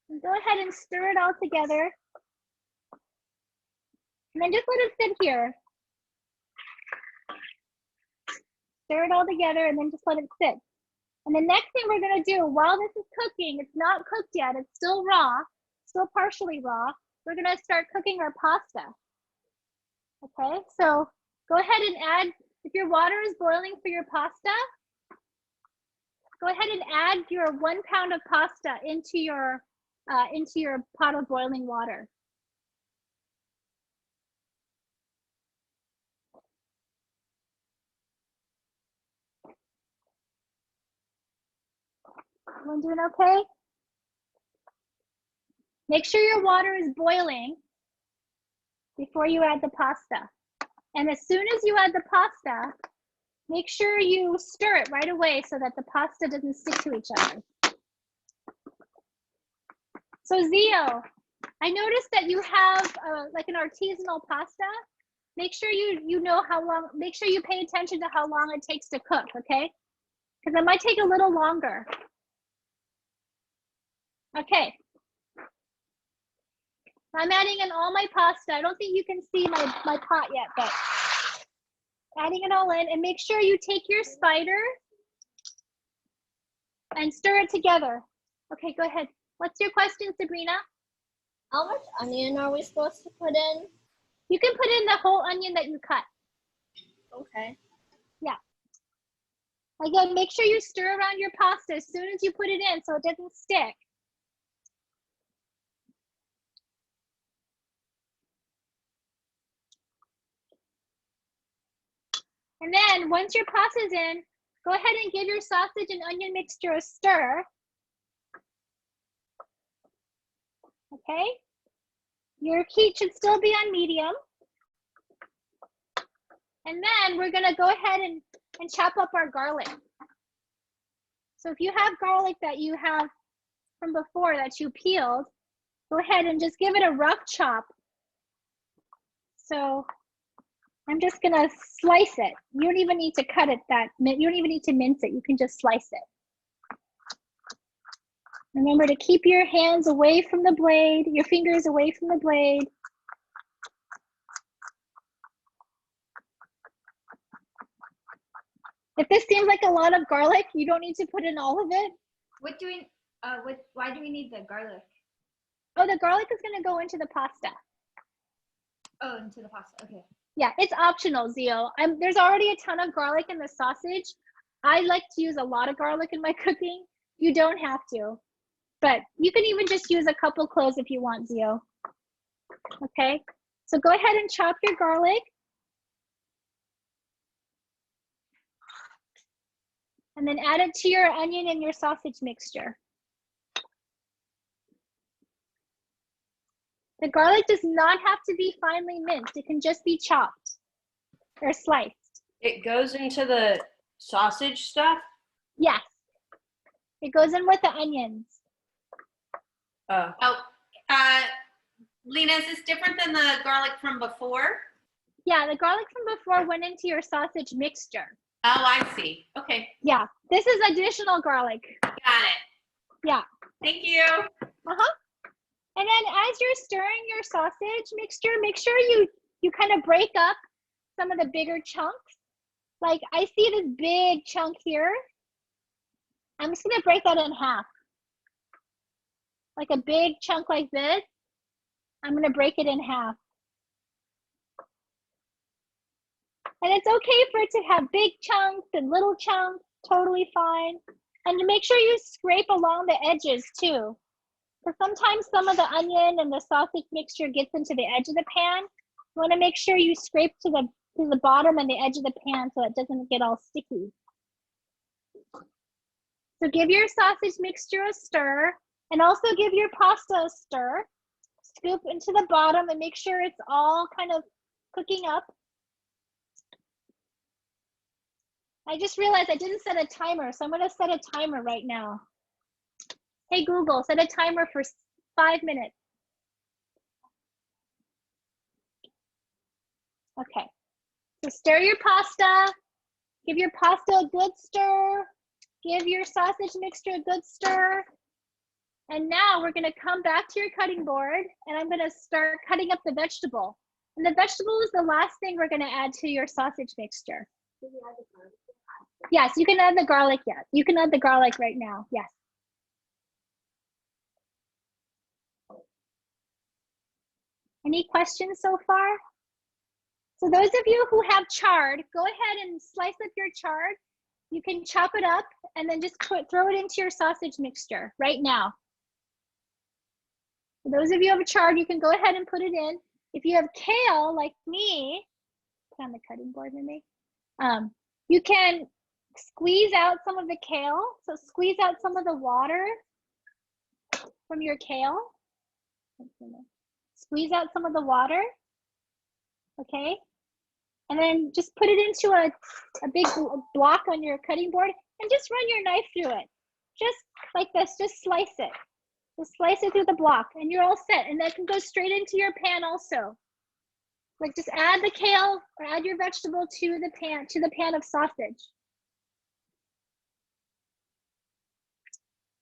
And go ahead and stir it all together. And then just let it sit here. Stir it all together and then just let it sit. And the next thing we're gonna do while this is cooking, it's not cooked yet, it's still raw, still partially raw, we're gonna start cooking our pasta. Okay, so go ahead and add, if your water is boiling for your pasta, go ahead and add your 1 pound of pasta into your pot of boiling water. Everyone doing okay? Make sure your water is boiling before you add the pasta. And as soon as you add the pasta, make sure you stir it right away so that the pasta doesn't stick to each other. So Zio, I noticed that you have like an artisanal pasta. Make sure you know how long, make sure you pay attention to how long it takes to cook, okay? Because it might take a little longer. Okay. I'm adding in all my pasta. I don't think you can see my pot yet, but adding it all in, and make sure you take your spider and stir it together. Okay, go ahead. What's your question, Sabrina? How much onion are we supposed to put in? You can put in the whole onion that you cut. Okay. Yeah. Again, make sure you stir around your pasta as soon as you put it in so it doesn't stick. And then once your pasta's in, go ahead and give your sausage and onion mixture a stir. Okay? Your heat should still be on medium. And then we're gonna go ahead and chop up our garlic. So if you have garlic that you have from before that you peeled, go ahead and just give it a rough chop. So I'm just gonna slice it. You don't even need to cut it you don't even need to mince it. You can just slice it. Remember to keep your hands away from the blade, your fingers away from the blade. If this seems like a lot of garlic, you don't need to put in all of it. Why do we need the garlic? Oh, the garlic is gonna go into the pasta. Oh, into the pasta, okay. Yeah, it's optional, Zio. There's already a ton of garlic in the sausage. I like to use a lot of garlic in my cooking. You don't have to, but you can even just use a couple cloves if you want, Zio. Okay, so go ahead and chop your garlic. And then add it to your onion and your sausage mixture. The garlic does not have to be finely minced. It can just be chopped or sliced. It goes into the sausage stuff? Yes. It goes in with the onions. Lynna, is this different than the garlic from before? Yeah, the garlic from before went into your sausage mixture. Oh, I see. Okay. Yeah, this is additional garlic. Got it. Yeah. Thank you. Uh-huh. And then as you're stirring your sausage mixture, make sure you kind of break up some of the bigger chunks. Like I see this big chunk here. I'm just gonna break that in half. Like a big chunk like this. I'm gonna break it in half. And it's okay for it to have big chunks and little chunks, totally fine. And to make sure you scrape along the edges too. Because sometimes some of the onion and the sausage mixture gets into the edge of the pan. You wanna make sure you scrape to the bottom and the edge of the pan so it doesn't get all sticky. So give your sausage mixture a stir and also give your pasta a stir. Scoop into the bottom and make sure it's all kind of cooking up. I just realized I didn't set a timer, so I'm gonna set a timer right now. Hey Google, set a timer for 5 minutes. Okay, so stir your pasta, give your pasta a good stir, give your sausage mixture a good stir. And now we're gonna come back to your cutting board and I'm gonna start cutting up the vegetable. And the vegetable is the last thing we're gonna add to your sausage mixture. Yes, you can add the garlic, yes. You can add the garlic right now, yes. Any questions so far? So those of you who have chard, go ahead and slice up your chard. You can chop it up and then just throw it into your sausage mixture right now. For those of you who have a chard, you can go ahead and put it in. If you have kale, like me, put on the cutting board with me, you can squeeze out some of the kale. So squeeze out some of the water from your kale. Squeeze out some of the water, okay? And then just put it into a big block on your cutting board and just run your knife through it. Just like this, just slice it. Just slice it through the block and you're all set. And that can go straight into your pan also. Like just add the kale or add your vegetable to the pan of sausage.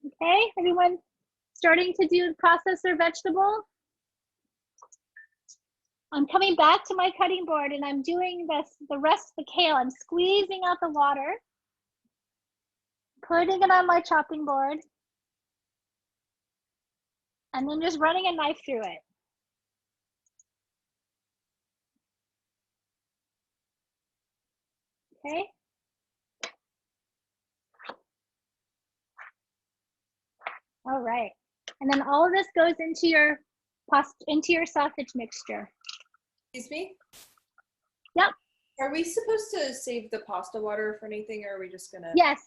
Okay, everyone starting to process their vegetable? I'm coming back to my cutting board and I'm doing the rest of the kale. I'm squeezing out the water, putting it on my chopping board, and then just running a knife through it. Okay. All right. And then all of this goes into your sausage mixture. Excuse me? Yep. Are we supposed to save the pasta water for anything, or are we just gonna? Yes,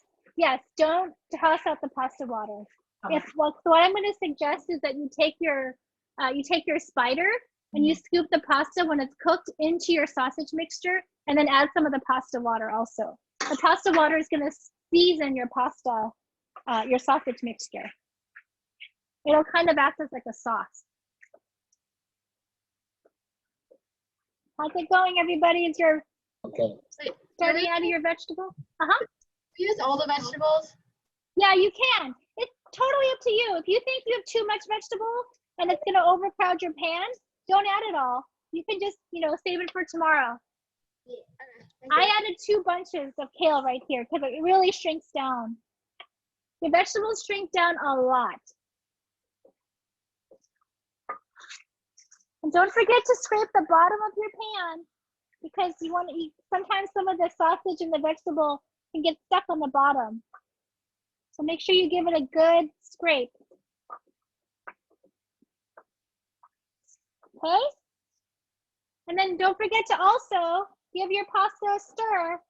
don't toss out the pasta water. So what I'm gonna suggest is that you take your spider and you scoop the pasta when it's cooked into your sausage mixture and then add some of the pasta water also. The pasta water is gonna season your pasta, your sausage mixture. It'll kind of act as like a sauce. How's it going, everybody? Is your starting out of your vegetable? Use all the vegetables? Yeah, you can. It's totally up to you. If you think you have too much vegetable and it's gonna overcrowd your pan, don't add it all. You can just, save it for tomorrow. I added 2 bunches of kale right here because it really shrinks down. The vegetables shrink down a lot. And don't forget to scrape the bottom of your pan because sometimes some of the sausage and the vegetable can get stuck on the bottom. So make sure you give it a good scrape. Okay? And then don't forget to also give your pasta a stir.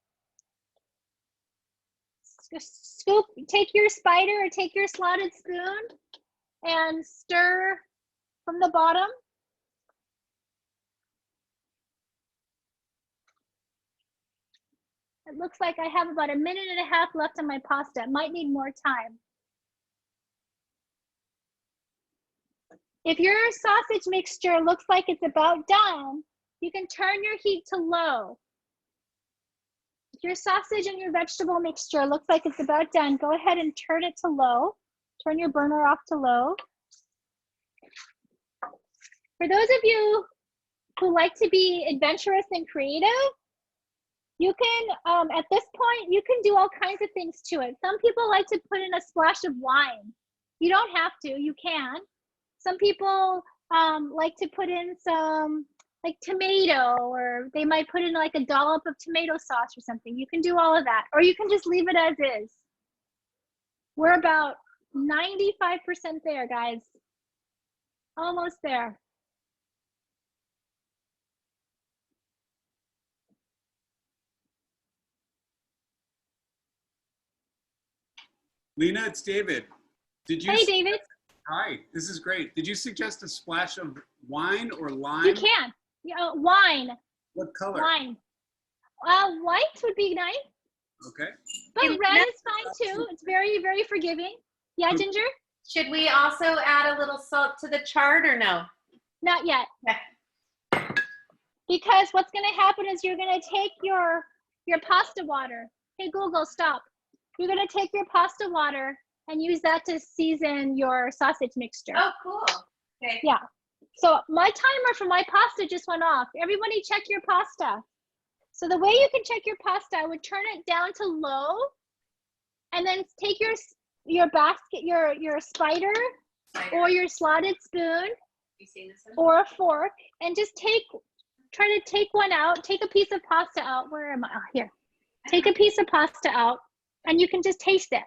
scoop, take your spider or take your slotted spoon and stir from the bottom. It looks like I have about 1.5 minutes left on my pasta. It might need more time. If your sausage mixture looks like it's about done, you can turn your heat to low. If your sausage and your vegetable mixture looks like it's about done, go ahead and turn it to low. Turn your burner off to low. For those of you who like to be adventurous and creative, you can, at this point, you can do all kinds of things to it. Some people like to put in a splash of wine. You don't have to, you can. Some people like to put in some like tomato, or they might put in like a dollop of tomato sauce or something. You can do all of that, or you can just leave it as is. We're about 95% there, guys. Almost there. Lynna, it's David. Did you? Hey, David. Hi, this is great. Did you suggest a splash of wine or lime? You can. Wine. What color? Wine. White would be nice. Okay. But red is fine too. It's very, very forgiving. Yeah, Ginger? Should we also add a little salt to the chard or no? Not yet. Okay. Because what's going to happen is you're going to take your pasta water. Hey, Google, stop. You're going to take your pasta water and use that to season your sausage mixture. Oh, cool. Okay. Yeah. So my timer for my pasta just went off. Everybody check your pasta. So the way you can check your pasta, I would turn it down to low and then take your basket, your spider or your slotted spoon or a fork and just try to take one out, take a piece of pasta out. Where am I? Oh, here. Take a piece of pasta out and you can just taste it.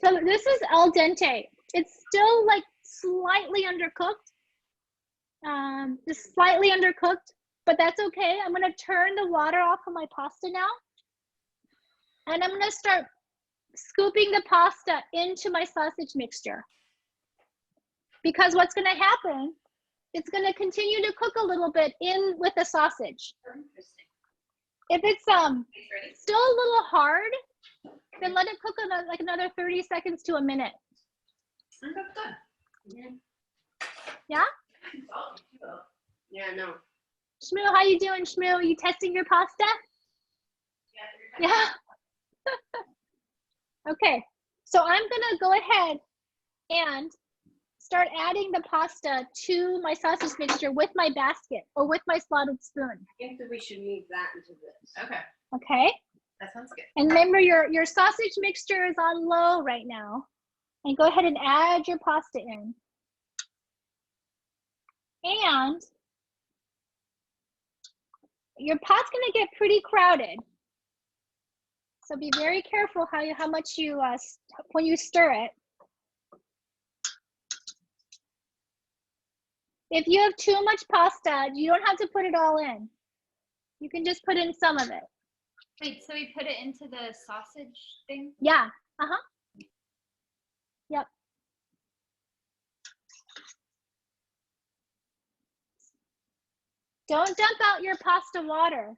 So this is al dente. It's still like slightly undercooked. Just slightly undercooked, but that's okay. I'm gonna turn the water off of my pasta now. And I'm gonna start scooping the pasta into my sausage mixture. Because what's gonna happen, it's gonna continue to cook a little bit in with the sausage. If it's still a little hard, then let it cook like another 30 seconds to a minute. Yeah? Yeah, no. Shmoo, how you doing, Shmoo? You testing your pasta? Yeah. Okay, so I'm gonna go ahead and start adding the pasta to my sausage mixture with my basket or with my slotted spoon. I think that we should move that into this. Okay. Okay. That sounds good. And remember your sausage mixture is on low right now. And go ahead and add your pasta in. And your pot's gonna get pretty crowded. So be very careful how much you, when you stir it. If you have too much pasta, you don't have to put it all in. You can just put in some of it. Wait, so we put it into the sausage thing? Yeah, Yep. Don't dump out your pasta water.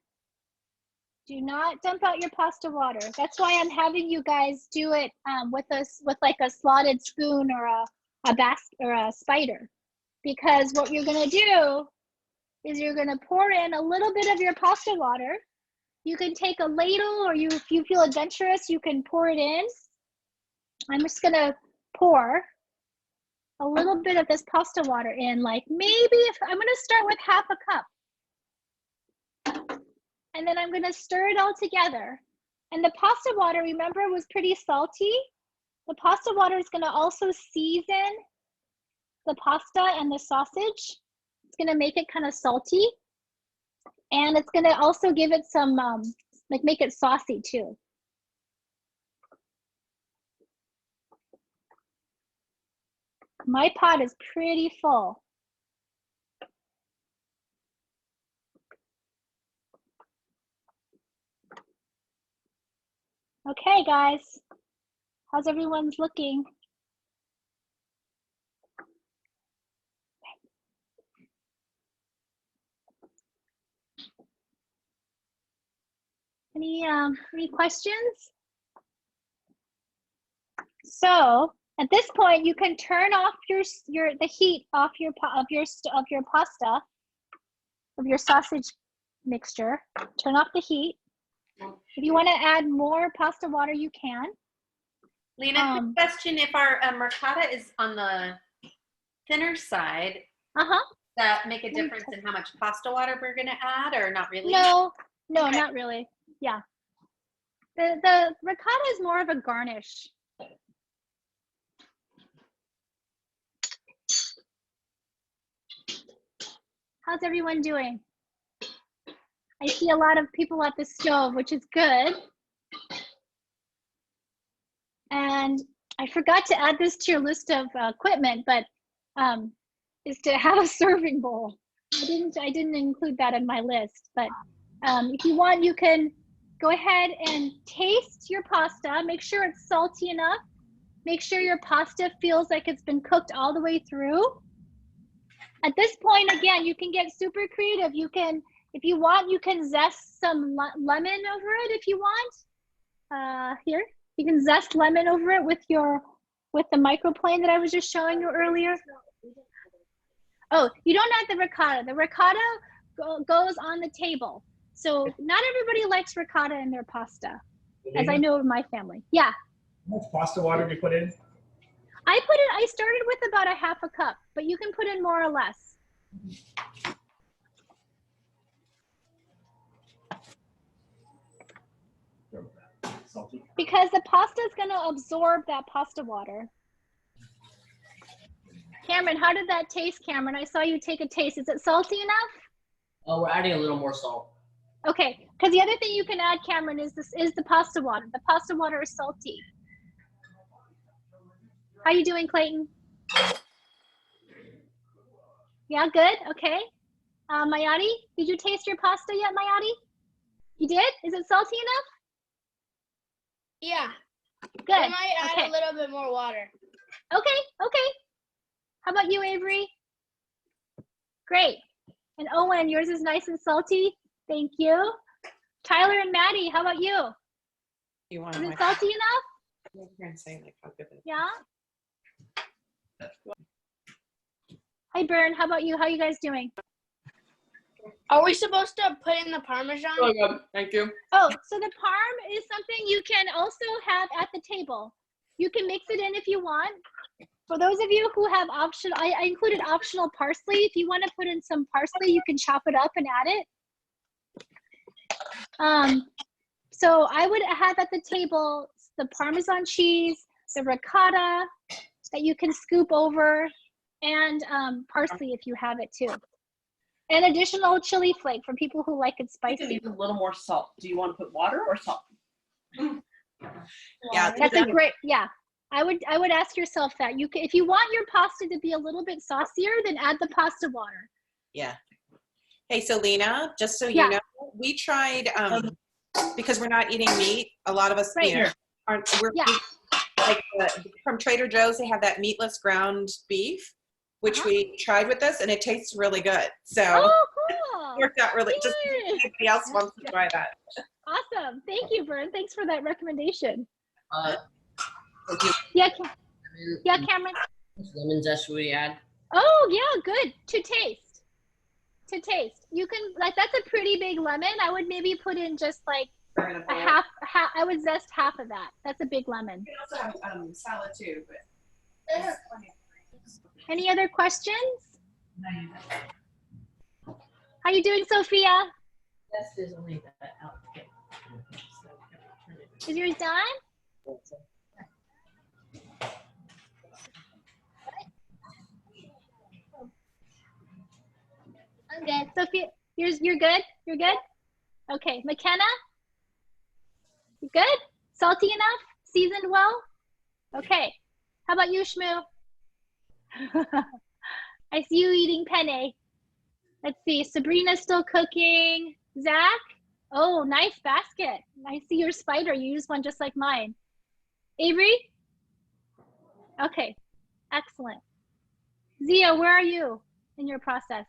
Do not dump out your pasta water. That's why I'm having you guys do it with like a slotted spoon or a basket or a spider. Because what you're gonna do is you're gonna pour in a little bit of your pasta water. You can take a ladle, or if you feel adventurous, you can pour it in. I'm just gonna pour a little bit of this pasta water in, like maybe if I'm gonna start with half a cup. And then I'm gonna stir it all together. And the pasta water, remember, was pretty salty. The pasta water is gonna also season the pasta and the sausage. It's gonna make it kind of salty. And it's gonna also give it some, like make it saucy too. My pot is pretty full. Okay, guys. How's everyone's looking? Any questions? So at this point, you can turn off the heat off your pasta, of your sausage mixture. Turn off the heat. If you want to add more pasta water, you can. Lynna, quick question: if our ricotta is on the thinner side, does that make a difference in how much pasta water we're going to add, or not really? No, not really. Yeah. The ricotta is more of a garnish. How's everyone doing? I see a lot of people at the stove, which is good. And I forgot to add this to your list of equipment, but is to have a serving bowl. I didn't include that in my list, but if you want, you can go ahead and taste your pasta. Make sure it's salty enough. Make sure your pasta feels like it's been cooked all the way through. At this point, again, you can get super creative. You can, if you want, you can zest some lemon over it if you want. Here, you can zest lemon over it with the microplane that I was just showing you earlier. Oh, you don't add the ricotta. The ricotta goes on the table. So not everybody likes ricotta in their pasta, as I know in my family. Yeah. How much pasta water do you put in? I started with about a half a cup, but you can put in more or less. Salty. Because the pasta is going to absorb that pasta water. Cameron, how did that taste, Cameron? I saw you take a taste. Is it salty enough? Oh, we're adding a little more salt. Okay, because the other thing you can add, Cameron, is the pasta water. The pasta water is salty. How you doing, Clayton? Yeah, good. Okay. Mayati, did you taste your pasta yet, Mayati? You did? Is it salty enough? Yeah. Good. I might add okay. a little bit more water. Okay. How about you, Avery? Great. And Owen, yours is nice and salty. Thank you. Tyler and Maddie, how about you? You want is it salty enough? I'm going to say like how good it is. Yeah. Hi, Bern. How about you? How are you guys doing? Are we supposed to put in the Parmesan? Oh, good. Thank you. Oh, so the parm is something you can also have at the table. You can mix it in if you want. For those of you who have optional, I included optional parsley. If you want to put in some parsley, you can chop it up and add it. So I would have at the table the Parmesan cheese, the ricotta that you can scoop over, and parsley if you have it too. And additional chili flake for people who like it spicy. It needs a little more salt. Do you want to put water or salt? Yeah, that's a great. Yeah, I would ask yourself that. You can, if you want your pasta to be a little bit saucier, then add the pasta water. Yeah. Hey, so Lynna, just so you know, we tried because we're not eating meat. A lot of us aren't. Like from Trader Joe's, they have that meatless ground beef, which we tried with this, and it tastes really good. So cool. It worked out really. Just if anybody else wants to try that. Awesome. Thank you, Vern. Thanks for that recommendation. Yeah, Cameron. Lemon zest should we add? Oh yeah, good. To taste. You can that's a pretty big lemon. I would maybe put in just like a half. I would zest half of that. That's a big lemon. You can also have salad too, but. Any other questions? How you doing, Sophia? There's only that out. Is yours done? I'm good. Sophia, you're good? You're good? Okay. McKenna? You good? Salty enough? Seasoned well? Okay. How about you, Shmoo? I see you eating penne. Let's see. Sabrina's still cooking. Zach? Oh, nice basket. I see your spider. You use one just like mine. Avery? Okay, excellent. Zia, where are you in your process?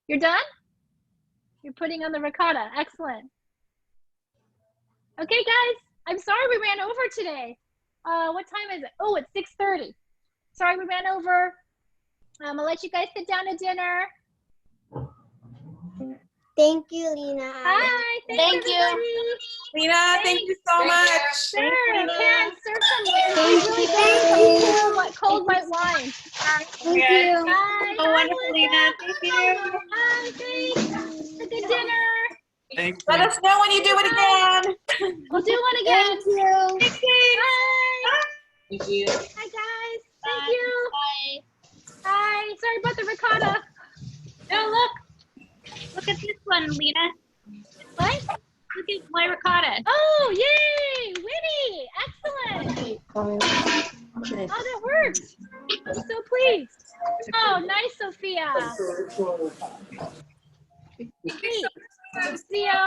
You're done? You're putting on the ricotta. Excellent. Okay, guys, I'm sorry we ran over today. What time is it? Oh, it's 6:30. Sorry we ran over. I'll let you guys sit down to dinner. Thank you, Lynna. Hi, Thank you. Lynna, thank you so much. Sure, Karen, serve some cold white wine. Thank you. Bye. So wonderful, Lynna. Thank you. Bye, thanks. A good dinner. Thank Let you. us know when you do it again. We'll do one again. Thank you. Thanks. Bye. Thank you. Hi, guys. Thank you. Hi. Sorry about the ricotta. Oh, look. Look at this one, Lynna. What? Look at my ricotta. Oh, yay! Winnie! Excellent. Oh, that worked. I'm so pleased. Oh, nice, Sophia. Great. Theo.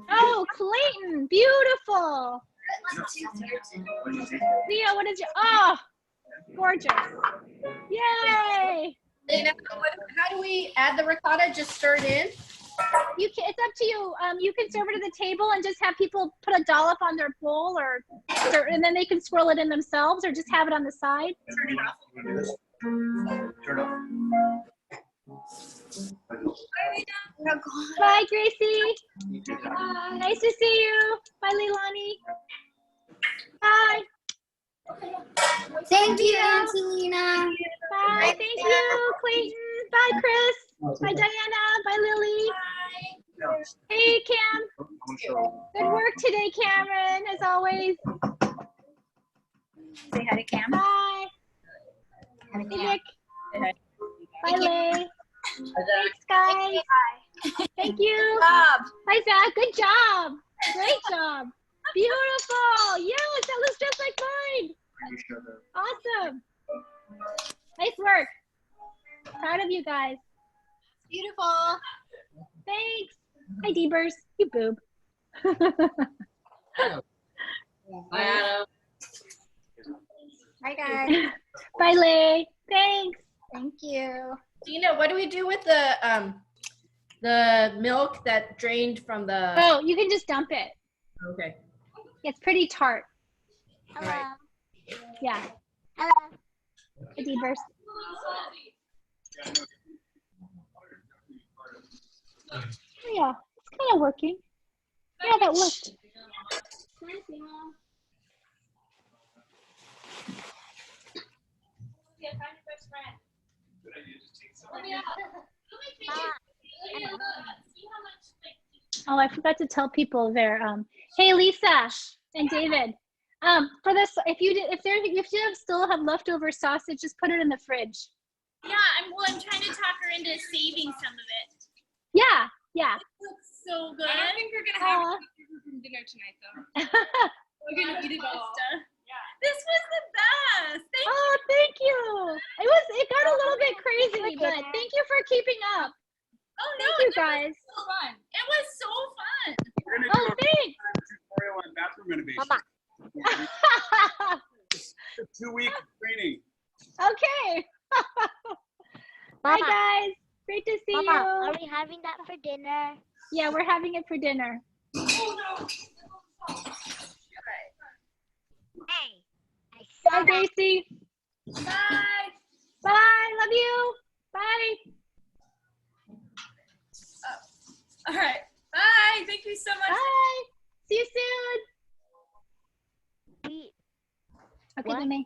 Oh, Clayton. Beautiful. Theo, what is your... Oh, gorgeous. Yay. Lynna, how do we add the ricotta? Just stir it in? You can, it's up to you. You can serve it at the table and just have people put a dollop on their bowl, or and then they can swirl it in themselves, or just have it on the side. Turn it off. Turn off. Bye, Gracie. Nice to see you. Bye, Leilani. Bye. Thank you, Auntie Lynna. Bye. Thank you, Clayton. Bye, Chris. Bye, Diana. Bye, Lily. Hey, Cam. Good work today, Cameron, as always. Say hi to Cam. Bye. Hi, Hey, Cam. Nick. Bye, Lay. Thanks, guys. Thank you. Hi, Zach. Good job. Great job. Beautiful. Yes, that looks just like mine. Awesome. Nice work. Proud of you guys. Beautiful. Thanks. Hi, Deebers. You boob. Bye, Adam. Hi, guys. Bye, Lay. Thanks. Thank you. Dina, what do we do with the milk that drained from the... Oh, you can just dump it. Okay. It's pretty tart. Hello. Right. Yeah. Hello. Hi, Deebers. Yeah, it's kind of working. Yeah, that worked. Oh, I forgot to tell people there. Hey, Lisa and David. For this, if you still have leftover sausage, just put it in the fridge. Yeah, I'm trying to talk her into saving some of it. Yeah, yeah. It looks so good. I don't think we're going to have dinner tonight, though. We're going to eat it all. This was the best. Thank you. It got a little bit crazy, but thank you for keeping up. Oh no, thank you guys. It was so fun. It was so fun. We're going to do a thanks. tutorial on bathroom renovation. It's a 2-week training. Okay. Bye, guys. Great to see you. Are we having that for dinner? Yeah, we're having it for dinner. Oh no. Hey. Bye, Gracie. Bye. Bye. Love you. Bye. All right. Bye. Thank you so much. Bye. See you soon. Okay, What? Danae.